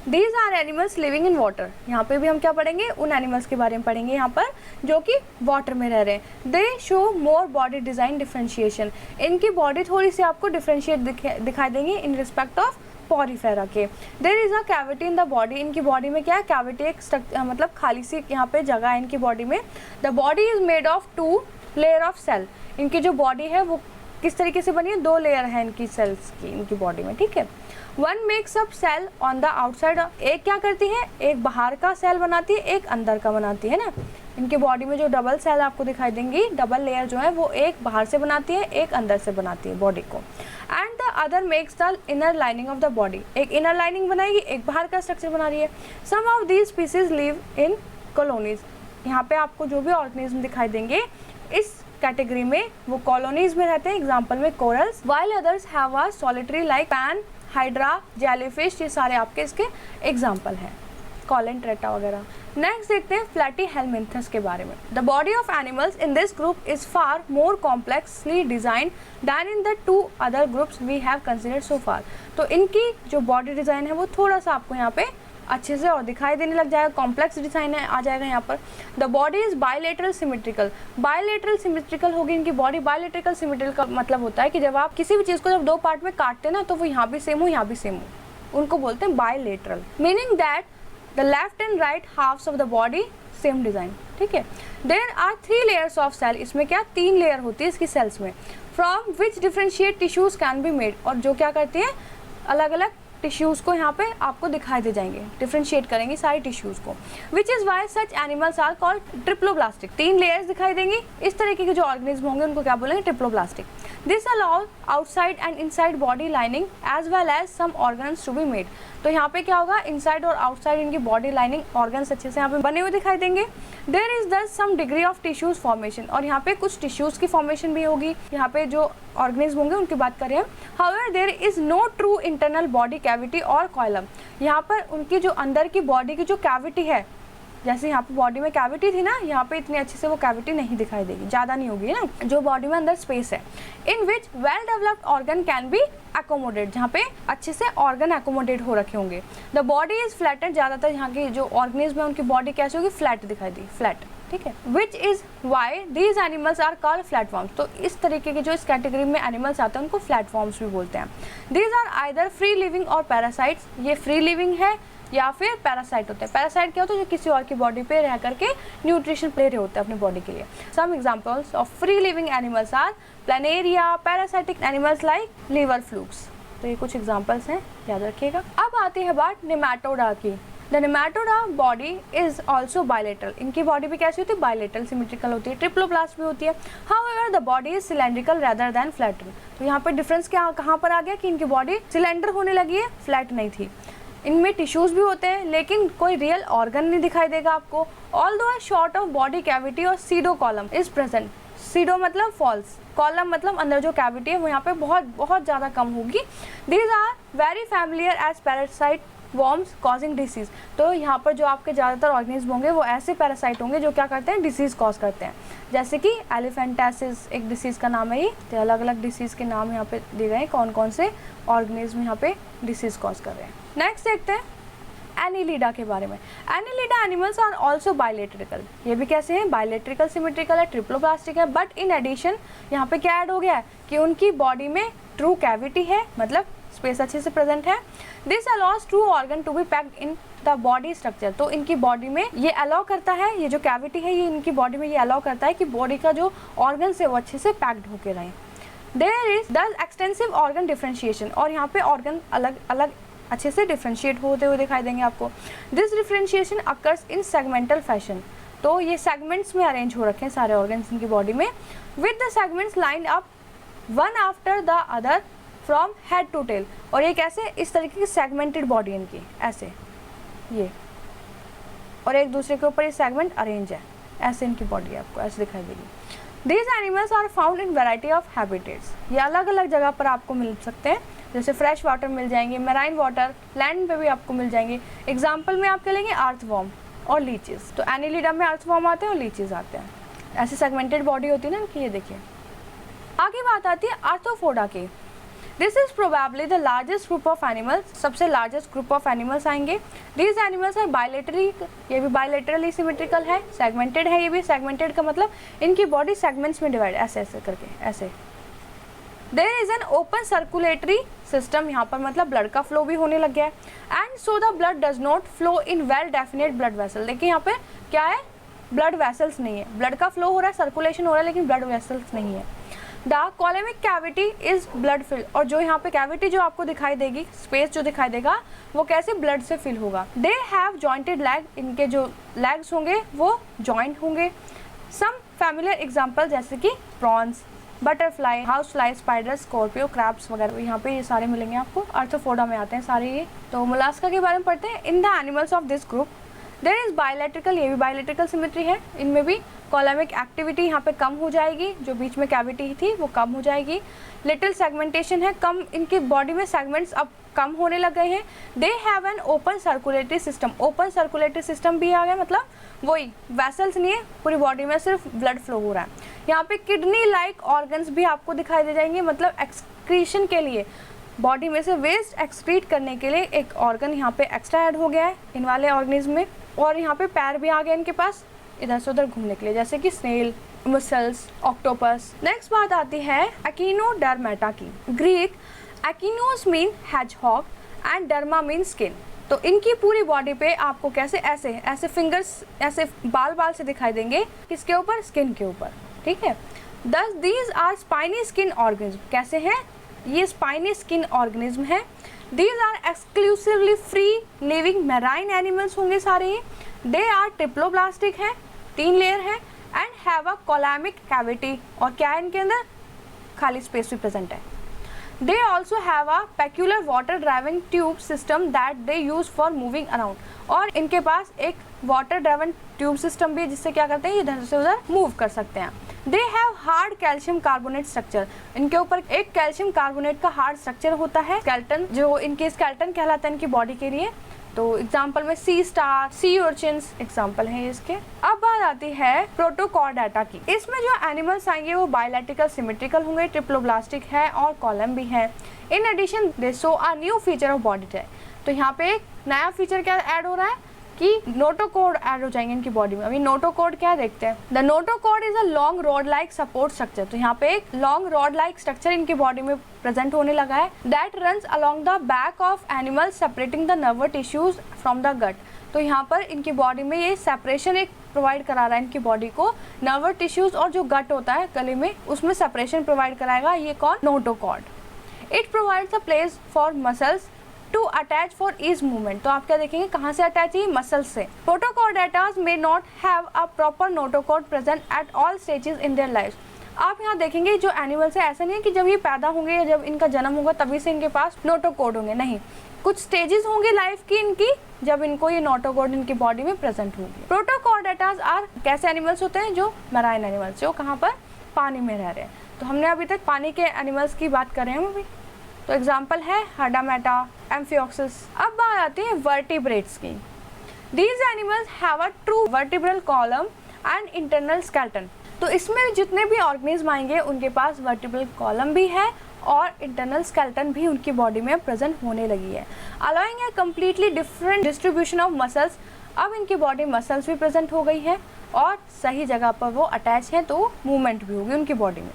These are animals living in water. यहाँ पे भी हम क्या पढ़ेंगे? उन एनिमल्स के बारे में पढ़ेंगे यहाँ पर जो कि वाटर में रह रहे हैं। They show more body design differentiation. इनकी बॉडी थोड़ी सी आपको डिफ्रेंशिएट दिखाई देंगी इन रिस्पेक्ट ऑफ पॉलीफेरा के। There is a cavity in the body. इनकी बॉडी में क्या है? कैविटी, एक मतलब खाली सी यहाँ पे जगह है इनकी बॉडी में। The body is made of 2 layer of cell. इनकी जो बॉडी है वो किस तरीके से बनी है? 2 लेयर है इनकी सेल्स की इनकी बॉडी में, ठीक है। One makes up cell on the outside. एक क्या करती है? एक बाहर का सेल बनाती है, एक अंदर का बनाती है ना। इनकी बॉडी में जो डबल सेल आपको दिखाई देंगी, डबल लेयर जो है वो एक बाहर से बनाती है, एक अंदर से बनाती है बॉडी को। And the other makes the inner lining of the body. एक इनर लाइनिंग बनाएगी, एक बाहर का स्ट्रक्चर बना रही है। Some of these species live in colonies. यहाँ पे आपको जो भी ऑर्गेनिज्म दिखाई देंगे इस कैटेगरी में वो कॉलोनीज में रहते हैं। एग्जाम्पल में corals, while others have a solitary like pan, hydra, jellyfish, ये सारे आपके इसके एग्जाम्पल हैं, कॉलेंट्रेटा वगैरह। नेक्स्ट देखते हैं प्लैटीहेलमिन्थस के बारे में। The body of animals in this group is far more complexly design than in the 2 other groups we have considered so far. तो इनकी जो बॉडी डिज़ाइन है वो थोड़ा सा आपको यहाँ पे अच्छे से और दिखाई देने लग जाएगा, कॉम्प्लेक्स डिजाइन आ जाएगा यहाँ पर। The body is bilateral symmetrical. Bilateral symmetrical होगी इनकी बॉडी। बायलेटरल सिमेट्रिकल का मतलब होता है कि जब आप किसी भी चीज़ को जब 2 पार्ट में काटते हैं ना, तो वो यहाँ भी सेम हो, यहाँ भी सेम हो, उनको बोलते हैं bilateral. Meaning that the left and right halves of the body same design, ठीक है। There are 3 layers of cell. इसमें क्या 3 लेयर होती है इसकी सेल्स में। From which differentiate tissues can be made. और जो क्या करती है? अलग अलग टिश्यूज़ को यहाँ पे आपको दिखाई दे जाएंगे, डिफ्रेंशिएट करेंगे सारी टिश्यूज़ को। Which is why such animals are called triploblastic. 3 layers दिखाई देंगी, इस तरीके के जो ऑर्गेनिज्म होंगे उनको क्या बोलेंगे? Triploblastic. This allow outside and inside body lining as well as some organs to be made. तो यहाँ पे क्या होगा? इनसाइड और आउटसाइड इनकी बॉडी लाइनिंग ऑर्गन्स अच्छे से यहाँ पे बने हुए दिखाई देंगे। There is thus some degree of tissues formation. और यहाँ पे कुछ टिश्यूज़ की फॉर्मेशन भी होगी। यहाँ पे जो ऑर्गेनिज्म होंगे उनकी बात करें हम। However there is no true internal body cavity और कॉलम। यहाँ पर उनकी जो अंदर की बॉडी की जो कैविटी है, जैसे यहाँ पे बॉडी में कैविटी थी ना, यहाँ पे इतनी अच्छे से वो कैविटी नहीं दिखाई देगी, ज़्यादा नहीं होगी ना, जो बॉडी में अंदर स्पेस है। In which well developed organ can be accommodate. जहाँ पे अच्छे से ऑर्गन एकोमोडेट हो रखे होंगे। The body is flattened. ज़्यादातर यहाँ की जो ऑर्गेनिज्म है उनकी बॉडी कैसे होगी? फ्लैट दिखाई दी, फ्लैट, ठीक है। Which is why these animals are called flatworms. तो इस तरीके के जो इस कैटेगरी में एनिमल्स आते हैं उनको फ्लैटफॉर्म्स भी बोलते हैं। These are either free living और पैरासाइट्स। ये फ्री लिविंग है या फिर पैरासाइट होते हैं। पैरासाइट क्या होता है? जो किसी और की बॉडी पे रह करके न्यूट्रिशन ले रहे होते हैं अपनी बॉडी के लिए। Some examples of free living animals are planaria, parasitic animals like liver flukes. तो ये कुछ एग्जांपल्स हैं, याद रखिएगा। अब आती है बात नेमाटोडा की। The Nematoda body is also bilateral. इनकी बॉडी भी कैसी होती है? बायलेटरल सिमेट्रिकल होती है, ट्रिप्लोब्लास्ट भी होती है। However the body is cylindrical rather than flatten. तो यहाँ पे डिफरेंस क्या कहाँ पर आ गया कि इनकी बॉडी सिलेंडर होने लगी है, फ्लैट नहीं थी। इनमें टिश्यूज़ भी होते हैं लेकिन कोई रियल ऑर्गन नहीं दिखाई देगा आपको। Although a sort of body cavity और pseudo coelom is present. Pseudo मतलब फॉल्स, कॉलम मतलब अंदर जो कैविटी है वो यहाँ पे बहुत ज़्यादा कम होगी। These are very familiar as parasite worms causing disease. तो यहाँ पर जो आपके ज़्यादातर ऑर्गेनिज्म होंगे वो ऐसे पैरासाइट होंगे जो क्या करते हैं? डिसीज़ कॉज करते हैं। जैसे कि एलिफेंटासिस एक डिसीज़ का नाम है। ये तो अलग अलग डिसीज़ के नाम यहाँ पे दिए गए हैं, कौन कौन से ऑर्गेनिज्म यहाँ पे डिसीज़ कॉज कर रहे हैं। नेक्स्ट देखते हैं एनिलिडा के बारे में। Annelida animals are also bilateral. ये भी कैसे हैं? बायलेट्रिकल सिमेट्रिकल है, ट्रिप्लोब्लास्टिक है। बट इन एडिशन यहाँ पे क्या ऐड हो गया है कि उनकी बॉडी में ट्रू कैविटी है, मतलब स्पेस अच्छे से प्रेजेंट है। This allows true organ to be packed in the body structure. तो इनकी बॉडी में ये अलाउ करता है, ये जो कैविटी है ये इनकी बॉडी में ये अलाउ करता है कि बॉडी का जो ऑर्गन है वो अच्छे से पैक्ड होके रहे। देयर इज दस एक्सटेंसिव ऑर्गन डिफ्रेंशिएशन। और यहाँ पे ऑर्गन अलग अलग अच्छे से डिफ्रेंशिएट होते हुए दिखाई देंगे आपको। This differentiation occurs in segmental fashion. तो ये सेगमेंट्स में अरेंज हो रखे हैं सारे ऑर्गन्स इनकी बॉडी में, with the segments lined up one after the other from head to tail. और ये कैसे, इस तरीके की सेगमेंटेड बॉडी इनकी ऐसे, ये और एक दूसरे के ऊपर ये सेगमेंट अरेंज है, ऐसे इनकी बॉडी आपको ऐसे दिखाई देगी। These animals are found in variety of habitats, ये अलग अलग जगह पर आपको मिल सकते हैं, जैसे फ्रेश वाटर मिल जाएंगे, मैराइन वाटर, लैंड पे भी आपको मिल जाएंगे। एग्जाम्पल में आप क्या लेंगे, अर्थवॉर्म और लीचेस। तो एनिलिडा में अर्थवॉर्म आते हैं और लीचेस आते हैं, ऐसे सेगमेंटेड बॉडी होती है ना इनकी। ये देखिए आगे बात आती है आर्थ्रोपोडा की। This is probably the largest group of animals, सबसे लार्जेस्ट ग्रुप ऑफ एनिमल्स आएंगे। दीज एनिमल्स आर बायलेटरली, ये भी बायलेटरली सिमेट्रिकल है, सेगमेंटेड है, ये भी सेगमेंटेड का मतलब इनकी बॉडी सेगमेंट्स में डिवाइड, ऐसे ऐसे करके ऐसे। There is an open circulatory system, यहाँ पर मतलब ब्लड का फ्लो भी होने लग गया है। And so the blood does not flow in well definite blood vessel. देखिए यहाँ पे क्या है, ब्लड वेसल्स नहीं है, ब्लड का फ्लो हो रहा है, सर्कुलेशन हो रहा है, लेकिन ब्लड वेसल्स नहीं है। The coelomic cavity is blood fill, और जो यहाँ पे कैविटी जो आपको दिखाई देगी, स्पेस जो दिखाई देगा, वो कैसे ब्लड से फिल होगा। दे हैव जॉइंटेड लेग, इनके जो लेग्स होंगे वो जॉइंट होंगे। सम फैमिलियर एग्जाम्पल जैसे कि prawns, butterfly, house fly, spider, Scorpio, crabs वगैरह, यहाँ पे ये सारे मिलेंगे आपको। आर्थ्रोपोडा में आते हैं सारे ये। तो मोलास्का के बारे में पढ़ते हैं। In the animals of this group there is bilateral, ये भी बायलैटरिकल सिमेट्री है, इनमें भी कोलेमिक एक्टिविटी यहाँ पे कम हो जाएगी, जो बीच में कैविटी थी वो कम हो जाएगी। लिटिल सेगमेंटेशन है, कम इनकी बॉडी में सेगमेंट्स अब कम होने लग गए हैं। They have an open circulatory system, open circulatory system भी आ गया, मतलब वही वेसल्स नहीं है, पूरी बॉडी में सिर्फ ब्लड फ्लो हो रहा है। यहाँ पे किडनी लाइक ऑर्गन्स भी आपको दिखाई दे जाएंगे, मतलब एक्सक्रीशन के लिए, बॉडी में से वेस्ट एक्सक्रीट करने के लिए एक ऑर्गन यहाँ पे एक्स्ट्रा ऐड हो गया है इन वाले ऑर्गेनिज्म में। और यहाँ पे पैर भी आ गए इनके पास इधर से उधर घूमने के लिए, जैसे कि स्नेल, मसल्स, ऑक्टोपस। नेक्स्ट बात आती है एकिनोडर्मेटा की। Greek echinos mean hedgehog and derma mean skin. तो इनकी पूरी बॉडी पे आपको कैसे ऐसे ऐसे फिंगर्स ऐसे बाल बाल से दिखाई देंगे, किसके ऊपर, स्किन के ऊपर, ठीक है। Thus these are spiny skin organism, कैसे हैं ये स्पाइनी स्किन ऑर्गेनिज्म है। These are exclusively free living marine animals होंगे सारे ये। दे आर ट्रिप्लोब्लास्टिक है, 3 लेयर है, एंड हैव अ कोलेमिक कैविटी, और क्या है इनके अंदर, खाली स्पेस भी प्रेजेंट है। They also have a peculiar water driving tube system that they use for moving around, और इनके पास एक वाटर ड्राइवन ट्यूब सिस्टम भी है जिससे क्या करते हैं, इधर से उधर मूव कर सकते हैं। They have hard calcium carbonate structure, इनके ऊपर एक कैल्शियम कार्बोनेट का हार्ड स्ट्रक्चर होता है, स्केलेटन, जो इनके स्केलेटन कहलाता है इनकी बॉडी के लिए। तो एग्जाम्पल में सी स्टार, सी अर्चिन्स एग्जाम्पल हैं इसके। अब बात आती है प्रोटोकॉर्डेटा की। इसमें जो एनिमल्स आएंगे वो बायलैटरिकल सिमेट्रिकल होंगे, ट्रिप्लोब्लास्टिक है और कॉलम भी है। In addition they show a new feature of body type, तो यहाँ पे एक नया फीचर क्या ऐड हो रहा है कि नोटोकॉर्ड ऐड हो जाएंगे इनकी बॉडी में। अभी नोटोकॉर्ड क्या देखते हैं। The notochord is a long rod like support structure, तो यहाँ पे एक लॉन्ग रॉड लाइक स्ट्रक्चर इनकी बॉडी में प्रेजेंट होने लगा है। That runs along the back of animal separating the nerve tissues from the gut, तो यहाँ पर इनकी बॉडी में ये सेपरेशन एक प्रोवाइड करा रहा है इनकी बॉडी को, नर्व टिश्यूज और जो गट होता है गले में उसमें सेपरेशन प्रोवाइड कराएगा ये कौन, notochord. It provides a place for muscles to attach for ease movement, तो आप क्या देखेंगे कहाँ से अटैच है, मसल से। Protochordates may not have a proper notochord present at all stages in their life. आप यहाँ देखेंगे जो एनिमल्स है ऐसा नहीं है कि जब ये पैदा होंगे या जब इनका जन्म होगा तभी से इनके पास नोटोकॉर्ड होंगे, नहीं, कुछ स्टेजेस होंगे लाइफ की इनकी जब इनको ये नोटोकॉर्ड इनकी बॉडी में प्रेजेंट होंगे। प्रोटोकॉर्डेटास आर कैसे एनिमल्स होते हैं, जो मैराइन एनिमल्स, जो कहाँ पर, पानी में रह रहे हैं। तो हमने अभी तक पानी के एनिमल्स की बात कर रहे हैं अभी, तो एग्जाम्पल है हर्डामेटा, एम्फियोक्सिस। अब बात आती है वर्टिब्रेट्स की। These animals have a true vertebral column and internal skeleton, तो इसमें जितने भी ऑर्गेनिज्म आएंगे उनके पास वर्टिब्रल कॉलम भी है और इंटरनल स्केलेटन भी उनकी बॉडी में प्रेजेंट होने लगी है, allowing a completely different distribution of muscles. अब इनकी बॉडी मसल्स भी प्रेजेंट हो गई है और सही जगह पर वो अटैच हैं, तो मूवमेंट भी होगी उनकी बॉडी में।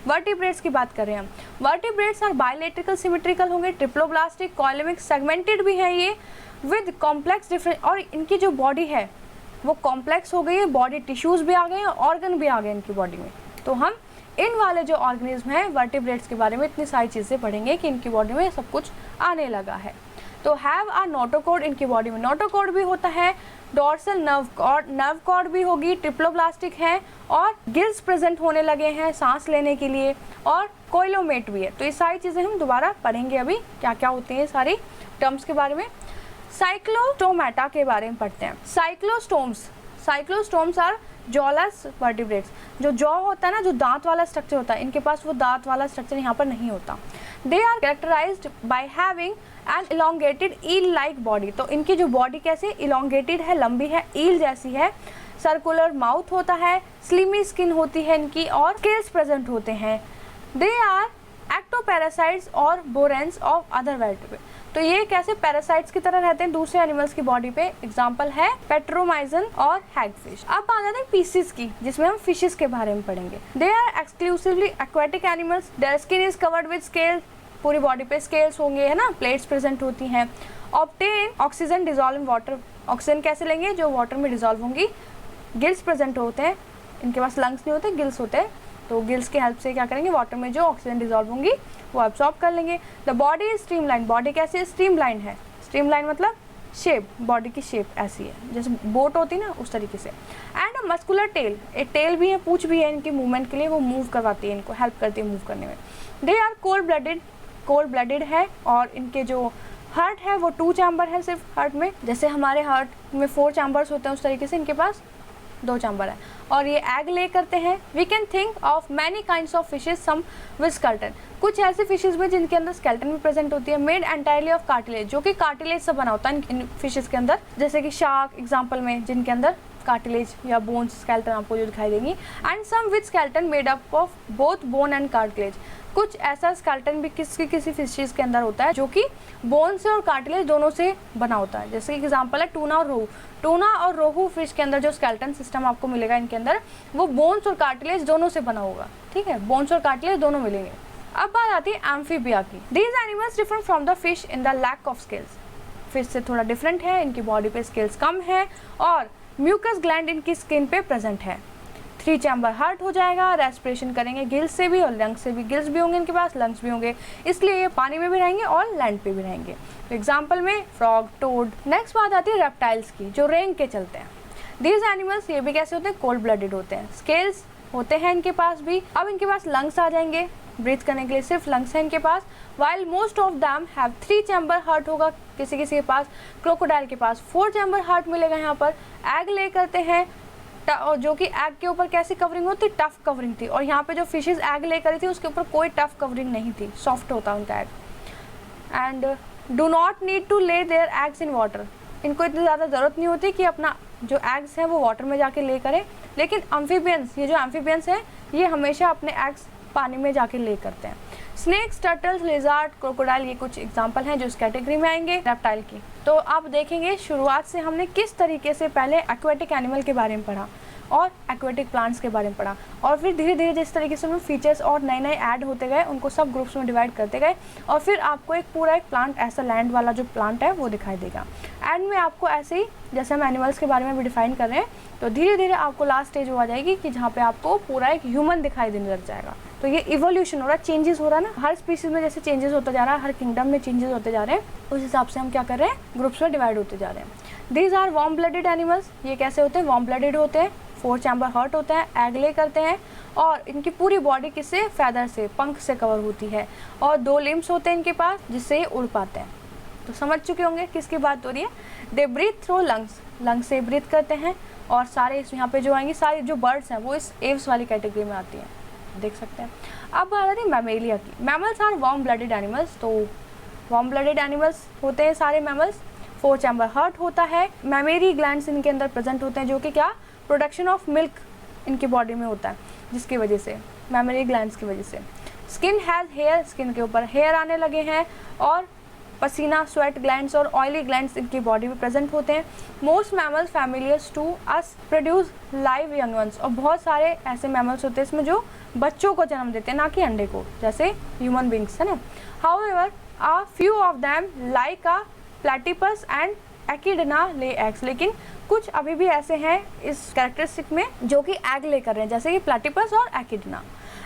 वर्टिब्रेट्स की बात करें हम, वर्टिब्रेट्स आर बायलैटरिकल सिमेट्रिकल होंगे, ट्रिप्लोब्लास्टिक, कॉलमिक, सेगमेंटेड भी है ये, विद कॉम्प्लेक्स डिफरेंट, और इनकी जो बॉडी है वो कॉम्प्लेक्स हो गई है, बॉडी टिश्यूज भी आ गए हैं, ऑर्गन भी आ गए इनकी बॉडी में। तो हम इन वाले जो ऑर्गेनिज्म हैं वर्टिब्रेट्स के बारे में इतनी सारी चीज़ें पढ़ेंगे कि इनकी बॉडी में सब कुछ आने लगा है। तो हैव अ नोटोकॉर्ड इनकी बॉडी में नोटोकॉर्ड भी होता है, डोर्सल नर्व कॉर्ड भी होगी, ट्रिप्लोब्लास्टिक है और गिल्स प्रेजेंट होने लगे हैं सांस लेने के लिए, और कोइलोमेट भी है। तो ये सारी चीज़ें हम दोबारा पढ़ेंगे अभी क्या क्या होती हैं सारी टर्म्स के बारे में। साइक्लोस्टोमेटा के बारे में पढ़ते हैं। Cyclostomes are jawless vertebrates. जो जॉ होता है ना, जो दांत वाला स्ट्रक्चर होता है, इनके पास वो दांत वाला स्ट्रक्चर यहाँ पर नहीं होता। They are characterized by having an elongated eel like body. तो इनकी जो बॉडी कैसे इलोंगेटेड है, लंबी है, ईल जैसी है। सर्कुलर माउथ होता है, स्लिमी स्किन होती है इनकी और स्केल्स प्रेजेंट होते हैं। दे आर एक्टोपैरासाइट्स और बोरेंस ऑफ अदर वर्टिब्रेट्स। तो ये कैसे पैरासाइट्स की तरह रहते हैं दूसरे एनिमल्स की बॉडी पे। एग्जांपल है पेट्रोमाइजन और हैगफिश। अब आ जाते हैं पीसीज की, जिसमें हम फिशेस के बारे में पढ़ेंगे। They are exclusively aquatic animals. Their skin is covered with scale. पूरी बॉडी पे स्केल्स होंगे, है ना, प्लेट्स प्रेजेंट होती हैं। Obtain oxygen dissolve in water. Oxygen कैसे लेंगे, जो वाटर में डिजॉल्व होंगी। गिल्स प्रेजेंट होते हैं, इनके पास लंग्स नहीं होते, गिल्स होते हैं। तो गिल्स की हेल्प से क्या करेंगे, वाटर में जो ऑक्सीजन डिजॉल्व होंगी वो एब्जॉर्ब कर लेंगे। The body is streamline. Body कैसे स्ट्रीमलाइन है, स्ट्रीमलाइन मतलब शेप, बॉडी की शेप ऐसी है जैसे बोट होती है ना, उस तरीके से। एंड अ मस्कुलर टेल, एक टेल भी है, पूंछ भी है इनकी मूवमेंट के लिए, वो मूव करवाती है, इनको हेल्प करती है मूव करने में। दे आर कोल्ड ब्लडेड है और इनके जो हार्ट है वो 2 चैम्बर है सिर्फ हार्ट में। जैसे हमारे हार्ट में 4 चैम्बर्स होते हैं उस तरीके से इनके पास 2 चैम्बर है। और ये एग ले करते हैं। We can think of many kinds of fishes some with skeleton. कुछ ऐसे फिशेज में जिनके अंदर स्केलेटन भी प्रेजेंट होती है। मेड एंटायरली ऑफ कार्टिलेज, जो कि कार्टिलेज से बना होता है इन फिशेज के अंदर। जैसे कि शार्क एग्जांपल में, जिनके अंदर कार्टिलेज या बोन्स स्केलेटन आपको जो दिखाई देंगी। And some with skeleton made up of both bone and cartilage. कुछ ऐसा स्केलेटन भी किसी फिशेज के अंदर होता है जो कि बोन से और कार्टिलेज दोनों से बना होता है। जैसे कि एग्जांपल है टूना और रोहू। टूना और रोहू फिश के अंदर जो स्केलेटन सिस्टम आपको मिलेगा इनके अंदर, वो बोन्स और कार्टिलेज दोनों से बना होगा। ठीक है, बोन्स और कार्टिलेज दोनों मिलेंगे। अब बात आती है एम्फीबिया की। These animals different from the fish in the lack of scales. Fish से थोड़ा डिफरेंट है, इनकी बॉडी पे स्केल्स कम है और म्यूकस ग्लैंड इनकी स्किन पे प्रेजेंट है। 3 चैम्बर हार्ट हो जाएगा। रेस्पिरेशन करेंगे गिल्स से भी और लंग्स से भी। गिल्स भी होंगे इनके पास, लंग्स भी होंगे, इसलिए ये पानी में भी रहेंगे और लैंड पे भी रहेंगे। तो एग्जाम्पल में फ्रॉग, टोड। नेक्स्ट बात आती है रेप्टाइल्स की, जो रेंग के चलते हैं। दीज एनिमल्स ये भी कैसे होते हैं, कोल्ड ब्लडेड होते हैं। स्केल्स होते हैं इनके पास भी। अब इनके पास लंग्स आ जाएंगे, ब्रीथ करने के लिए सिर्फ लंग्स है इनके पास। While most of them have 3 chamber heart होगा किसी किसी के पास। क्रोकोडाइल के पास 4 चैम्बर हार्ट मिलेगा यहाँ पर। एग ले करते हैं, जो कि एग के ऊपर कैसी कवरिंग होती, टफ कवरिंग थी। और यहाँ पे जो फिशेस एग ले करी थी उसके ऊपर कोई टफ कवरिंग नहीं थी, सॉफ्ट होता उनका egg. And do not need to lay their eggs in water. इनको इतनी ज़्यादा ज़रूरत नहीं होती कि अपना जो एग्स हैं वो वाटर में जाके ले करें। लेकिन एम्फीबियंस, ये जो एम्फीबियंस हैं, ये हमेशा अपने एग्स पानी में जाके ले करते हैं। स्नेक्स, टर्टल्स, लिजार्ड, क्रोकोडाइल, ये कुछ एग्जांपल हैं जो इस कैटेगरी में आएंगे रेप्टाइल की। तो आप देखेंगे शुरुआत से हमने किस तरीके से पहले एक्वेटिक एनिमल के बारे में पढ़ा और एक्वेटिक प्लांट्स के बारे में पढ़ा, और फिर धीरे धीरे जिस तरीके से उनमें फीचर्स और नए नए ऐड होते गए, उनको सब ग्रुप्स में डिवाइड करते गए, और फिर आपको एक पूरा एक प्लांट, ऐसा लैंड वाला जो प्लांट है वो दिखाई देगा। एंड में आपको ऐसे ही जैसे हम एनिमल्स के बारे में भी डिफाइन कर रहे हैं, तो धीरे धीरे आपको लास्ट स्टेज हो आ जाएगी कि जहाँ पे आपको पूरा एक ह्यूमन दिखाई देने लग जाएगा। तो ये इवोल्यूशन हो रहा है, चेंजेस हो रहा है ना, हर स्पीसीज में जैसे चेंजेस होता जा रहा है, हर किंगडम में चेंजेस होते जा रहे हैं, उस हिसाब से हम क्या कर रहे हैं, ग्रुप्स में डिवाइड होते जा रहे हैं। These are warm blooded animals. ये कैसे होते हैं, वार्म ब्लडेड होते हैं, 4 चैम्बर हार्ट होता है, एग ले करते हैं, और इनकी पूरी बॉडी किससे, फैदर से, पंख से कवर होती है, और 2 लिम्स होते हैं इनके पास जिससे ये उड़ पाते हैं। तो समझ चुके होंगे किसकी बात हो रही है। They breathe through lungs, lungs से ब्रीथ करते हैं, और सारे यहाँ पे जो आएंगी सारी जो बर्ड्स हैं वो इस एव्स वाली कैटेगरी में आती हैं, देख सकते हैं। अब बात आती है मैमेलिया की। Mammals are warm blooded animals. तो वार्म ब्लडेड एनिमल्स होते हैं सारे मैमल्स। 4 चैम्बर हार्ट होता है, मैमेरी ग्लैंड्स इनके अंदर प्रेजेंट होते हैं, जो कि क्या, प्रोडक्शन ऑफ मिल्क इनकी बॉडी में होता है, जिसकी वजह से, मैमेरी ग्लैंड्स की वजह से। स्किन हैज़ हेयर, स्किन के ऊपर हेयर आने लगे हैं, और पसीना, स्वेट ग्लैंड्स और ऑयली ग्लैंड्स इनकी बॉडी में प्रेजेंट होते हैं। Most mammals familiars to us produce live young ones. और बहुत सारे ऐसे मैमल्स होते हैं इसमें जो बच्चों को जन्म देते हैं, ना कि अंडे को, जैसे ह्यूमन बींग्स, है ना। However a few of them like a platypus and एकिडना lay eggs. लेकिन कुछ अभी भी ऐसे हैं इस कैरेक्टरिस्टिक में जो कि एग ले कर रहे हैं, जैसे कि प्लैटिपस और एकिडना।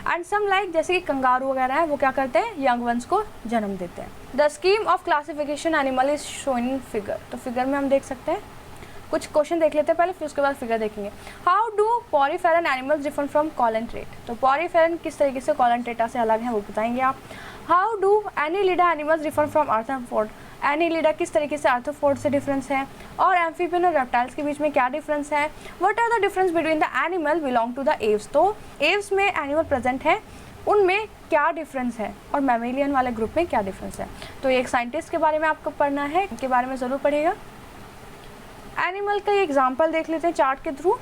एंड सम लाइक जैसे कि कंगारू वगैरह है वो क्या करते हैं, यंग वंस को जन्म देते हैं। The scheme of classification animal is shown in figure. तो फिगर में हम देख सकते हैं, कुछ क्वेश्चन देख लेते हैं पहले, फिर उसके बाद फिगर देखेंगे। How do poriferan animals differ from coelenterate. तो पॉरीफेरन किस तरीके से कॉलेंट्रेटा से अलग है वो बताएंगे आप। How do Annelida animals differ from arthropod. Annelida किस तरीके से आर्थ्रोपोड से डिफरेंस है, और एम्फीबियन और रेप्टाइल्स के बीच में क्या डिफरेंस है। What are the difference between the animal belong to the Aves. तो एव्स में एनिमल प्रेजेंट है, उनमें क्या डिफरेंस है, और मैमेलियन वाले ग्रुप में क्या डिफरेंस है। तो ये एक साइंटिस्ट के बारे में आपको पढ़ना है, इनके बारे में ज़रूर पढ़िएगा। एनिमल का एग्जाम्पल देख लेते हैं चार्ट के थ्रू,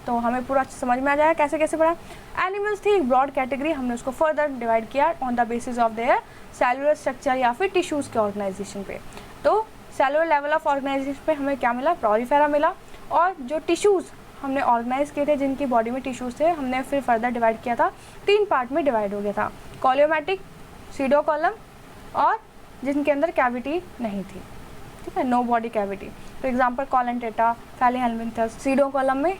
तो हमें पूरा समझ में आ जाएगा कैसे कैसे पढ़ा। एनिमल्स थी एक ब्रॉड कैटेगरी, हमने उसको फर्दर डिवाइड किया on the basis of their cellular structure या फिर टिश्यूज़ के ऑर्गेनाइजेशन पे। तो सेलुलर लेवल ऑफ ऑर्गेनाइजेशन पे हमें क्या मिला, पॉरीफेरा मिला, और जो टिश्यूज़ हमने ऑर्गेनाइज किए थे, जिनकी बॉडी में टिश्यूज़ थे, हमने फिर फर्दर डिवाइड किया था, 3 पार्ट में डिवाइड हो गया था, कॉलियोमैटिक, सीडोकॉलम, और जिनके अंदर कैविटी नहीं थी, ठीक है, नो बॉडी कैविटी। तो एग्जांपल कॉलेंटेटा, फैलीहेल्मिन्थस, सीडोकॉलम में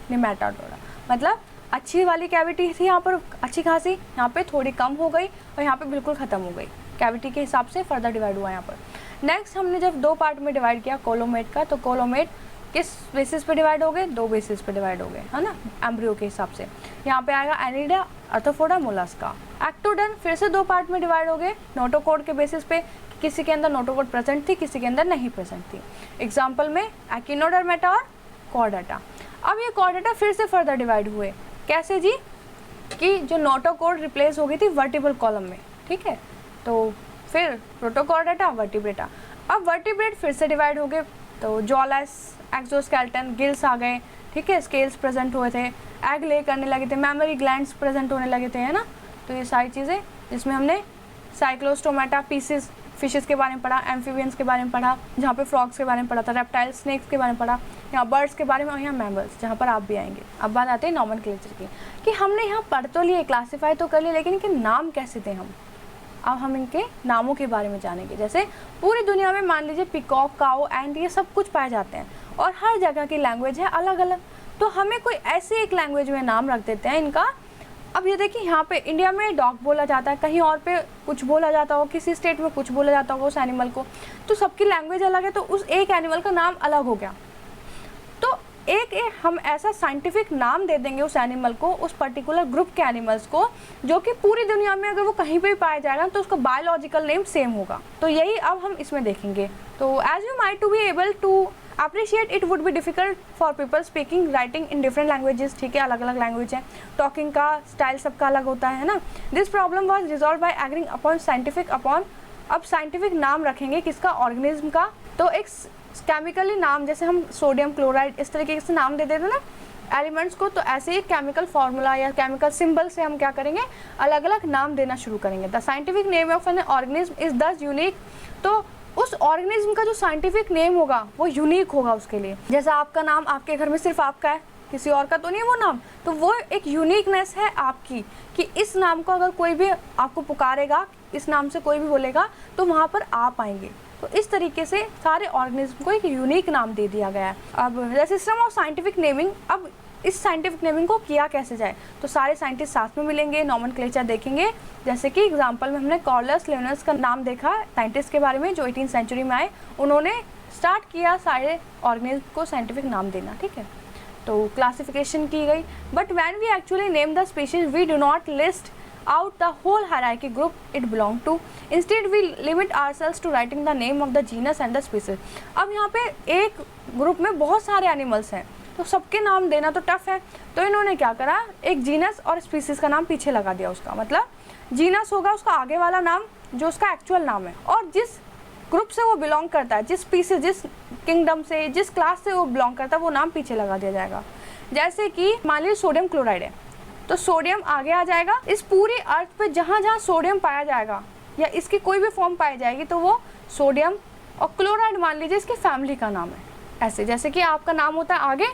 निमेटोडोरा, मतलब अच्छी वाली कैविटी थी यहाँ पर अच्छी खासी, यहाँ पे थोड़ी कम हो गई, और यहाँ पे बिल्कुल ख़त्म हो गई, कैविटी के हिसाब से फर्दर डिवाइड हुआ यहाँ पर। नेक्स्ट हमने जब 2 पार्ट में डिवाइड किया कोलोमेट का, तो कोलोमेट किस बेसिस पे डिवाइड हो गए, 2 बेसिस पे डिवाइड हो गए, है ना, एम्ब्रियो के हिसाब से। यहाँ पे आएगा एनिडा, आर्थ्रोपोडा, मोलस्का। एक्टोडन फिर से 2 पार्ट में डिवाइड हो गए नोटोकोड के बेसिस पे, किसी के अंदर नोटोकोड प्रेजेंट थी, किसी के अंदर नहीं प्रेजेंट थी। एग्जाम्पल में एक्टिनोडर्मेटा और कॉर्डेटा। अब ये कॉर्डेटा फिर से फर्दर डिवाइड हुए, कैसे जी, कि जो नोटोकोड रिप्लेस हो गई थी वर्टिब्रल कॉलम में, ठीक है, तो फिर प्रोटोकॉर्डेटा, वर्टिब्रेटा। अब वर्टिब्रेट फिर से डिवाइड हो गए, तो जॉलेस, एक्सोस्केलेटन, गिल्स आ गए, ठीक है, स्केल्स प्रेजेंट हुए थे, एग ले करने लगे थे, मैमरी ग्लैंड्स प्रेजेंट होने लगे थे, है ना। तो ये सारी चीज़ें जिसमें हमने साइक्लोस्टोमेटा, पीसेस, फिशेस के बारे में पढ़ा, एम्फीबियंस के बारे में पढ़ा, जहाँ पे फ्रॉग्स के बारे में पढ़ा था, रेप्टाइल, स्नेक्स के बारे में पढ़ा, यहाँ बर्ड्स के बारे में, और यहाँ मैमल्स, जहाँ पर आप भी आएंगे। अब बात आते हैं नॉमेनक्लेचर की, कि हमने यहाँ पढ़ तो लिए, क्लासीफाई तो कर लिए, लेकिन इनके नाम कैसे थे हम। अब हम इनके नामों के बारे में जानेंगे। जैसे पूरी दुनिया में मान लीजिए पिकॉक, काऊ, एंड ये सब कुछ पाए जाते हैं, और हर जगह की लैंग्वेज है अलग अलग, तो हमें कोई ऐसे एक लैंग्वेज में नाम रख देते हैं इनका। अब ये देखिए यहाँ पे इंडिया में डॉग बोला जाता है, कहीं और पे कुछ बोला जाता हो, किसी स्टेट में कुछ बोला जाता होगा उस एनिमल को, तो सबकी लैंग्वेज अलग है, तो उस एक एनिमल का नाम अलग हो गया। तो एक हम ऐसा साइंटिफिक नाम दे देंगे उस एनिमल को, उस पर्टिकुलर ग्रुप के एनिमल्स को, जो कि पूरी दुनिया में अगर वो कहीं पे भी पाया जाएगा तो उसका बायोलॉजिकल नेम सेम होगा। तो यही अब हम इसमें देखेंगे। तो as you might to be able to appreciate, it would be difficult for people speaking writing in different languages, ठीक है, अलग अलग लैंग्वेज है, टॉकिंग का स्टाइल सबका अलग होता है ना। This problem was resolve by agreeing upon scientific upon, अब साइंटिफिक नाम रखेंगे किसका, ऑर्गेनिज्म का। तो एक केमिकली नाम, जैसे हम सोडियम क्लोराइड इस तरीके से नाम दे देते ना एलिमेंट्स को, तो ऐसे ही केमिकल फार्मूला या केमिकल सिंबल से हम क्या करेंगे, अलग अलग नाम देना शुरू करेंगे। The scientific name of an organism is दस यूनिक, तो उस ऑर्गेनिज्म का जो साइंटिफिक नेम होगा वो यूनिक होगा उसके लिए। जैसा आपका नाम आपके घर में सिर्फ आपका है, किसी और का तो नहीं है वो नाम, तो वो एक यूनिकनेस है आपकी, कि इस नाम को अगर कोई भी आपको पुकारेगा, इस नाम से कोई भी बोलेगा तो वहाँ पर आप आएंगे। तो इस तरीके से सारे ऑर्गेनिज्म को एक यूनिक नाम दे दिया गया है। अब the system of scientific naming, अब इस साइंटिफिक नेमिंग को किया कैसे जाए, तो सारे साइंटिस्ट साथ में मिलेंगे, नॉमेनक्लेचर देखेंगे। जैसे कि एग्जांपल में हमने कार्लस लिन्नेयस का नाम देखा, साइंटिस्ट के बारे में जो 18th सेंचुरी में आए, उन्होंने स्टार्ट किया सारे ऑर्गेनिज्म को साइंटिफिक नाम देना, ठीक है, तो क्लासिफिकेशन की गई। But when we actually name the species we do not list out the whole hierarchy group it belong to, instead we limit ourselves to writing the name of the genus and the species। अब यहाँ पे एक ग्रुप में बहुत सारे एनिमल्स हैं, तो सबके नाम देना तो टफ है, तो इन्होंने क्या करा, एक जीनस और स्पीसीज का नाम पीछे लगा दिया उसका, मतलब जीनस होगा उसका आगे वाला नाम जो उसका एक्चुअल नाम है, और जिस ग्रुप से वो बिलोंग करता है, जिस स्पीसीज, जिस किंगडम से, जिस क्लास से वो बिलोंग करता है, वो नाम पीछे लगा दिया जाएगा। जैसे कि मान लीजिए सोडियम क्लोराइड है, तो सोडियम आगे आ जाएगा। इस पूरी अर्थ पे जहाँ जहाँ सोडियम पाया जाएगा या इसकी कोई भी फॉर्म पाई जाएगी तो वो सोडियम, और क्लोराइड मान लीजिए इसकी फैमिली का नाम है। ऐसे जैसे कि आपका नाम होता है आगे,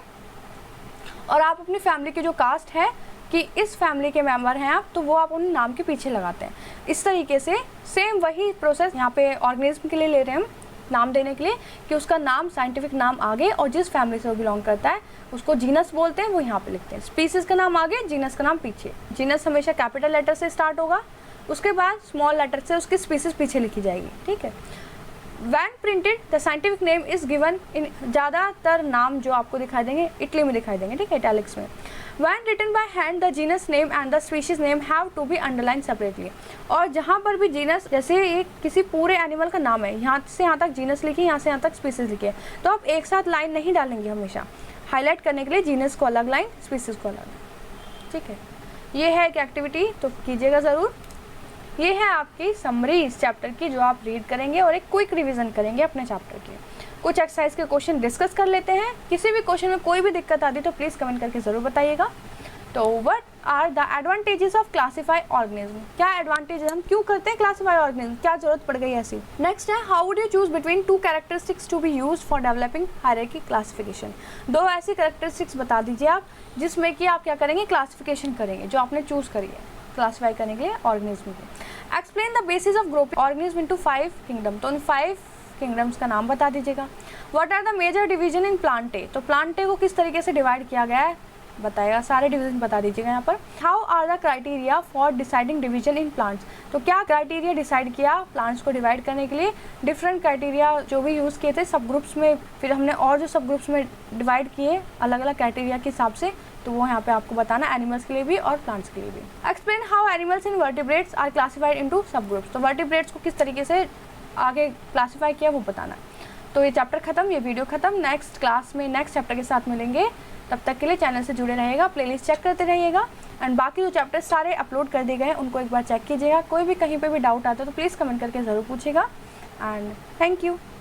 और आप अपनी फैमिली की जो कास्ट है कि इस फैमिली के मेंबर हैं आप, तो वो आप उन नाम के पीछे लगाते हैं। इस तरीके से सेम वही प्रोसेस यहाँ पे ऑर्गेनिज्म के लिए ले रहे हैं हम, नाम देने के लिए कि उसका नाम साइंटिफिक नाम आगे और जिस फैमिली से वो बिलोंग करता है उसको जीनस बोलते हैं, वो यहाँ पे लिखते हैं। स्पीसीज का नाम आगे, जीनस का नाम पीछे। जीनस हमेशा कैपिटल लेटर से स्टार्ट होगा, उसके बाद स्मॉल लेटर से उसकी स्पीसीज पीछे लिखी जाएगी, ठीक है। When printed the scientific name is given in, ज़्यादातर नाम जो आपको दिखाई देंगे इटली में दिखाई देंगे, ठीक है, इटैलिक्स में। When written by hand the genus name and the species name have to be underline separately. और जहाँ पर भी जीनस, जैसे एक किसी पूरे एनिमल का नाम है, यहाँ से यहाँ तक जीनस लिखी, यहाँ से यहाँ तक स्पीसीज लिखी है, तो आप एक साथ लाइन नहीं डालेंगे, हमेशा हाईलाइट करने के लिए जीनस को अलग लाइन, स्पीसीज को अलग, ठीक है। ये है एक एक्टिविटी, तो कीजिएगा ज़रूर। ये है आपकी समरी इस चैप्टर की जो आप रीड करेंगे और एक क्विक रिवीजन करेंगे अपने चैप्टर के। कुछ एक्सरसाइज के क्वेश्चन डिस्कस कर लेते हैं। किसी भी क्वेश्चन में कोई भी दिक्कत आती तो प्लीज़ कमेंट करके ज़रूर बताइएगा। तो what are the advantages of classify organism, क्या एडवांटेज है, हम क्यों करते हैं क्लासीफाई ऑर्गेनिज्म, क्या जरूरत पड़ गई ऐसी। नेक्स्ट है how would you choose between two characteristics to be use for developing hierarchy classification. दो ऐसी कैरेक्टरिस्टिक्स बता दीजिए आप जिसमें कि आप क्या करेंगे, क्लासिफिकेशन करेंगे, जो आपने चूज करी है क्लासीफाई करने के लिए ऑर्गेनिज्म को। Explain the basis of grouping organism into 5 kingdom, तो उन 5 किंगडम्स का नाम बता दीजिएगा। What are the major division in Plantae, तो प्लांटे को किस तरीके से डिवाइड किया गया है बताएगा, सारे डिवीजन बता दीजिएगा यहाँ पर। How are the criteria for deciding division in plants, तो क्या क्राइटेरिया डिसाइड किया प्लांट्स को डिवाइड करने के लिए। डिफरेंट क्राइटेरिया जो भी यूज़ किए थे सब ग्रुप्स में, फिर हमने और जो सब ग्रुप्स में डिवाइड किए अलग अलग क्राइटेरिया के हिसाब से, तो वो यहाँ पे आपको बताना, एनिमल्स के लिए भी और प्लांट्स के लिए भी। Explain how animals in vertebrates are classified into sub groups, तो वर्टिब्रेट्स को किस तरीके से आगे क्लासीफाई किया वो बताना। तो ये चैप्टर खत्म, ये वीडियो खत्म। नेक्स्ट क्लास में नेक्स्ट चैप्टर के साथ मिलेंगे, तब तक के लिए चैनल से जुड़े रहिएगा, प्लेलिस्ट चेक करते रहिएगा एंड बाकी जो चैप्टर सारे अपलोड कर दिए गए हैं उनको एक बार चेक कीजिएगा। कोई भी कहीं पे भी डाउट आता है तो प्लीज़ कमेंट करके ज़रूर पूछिएगा एंड थैंक यू।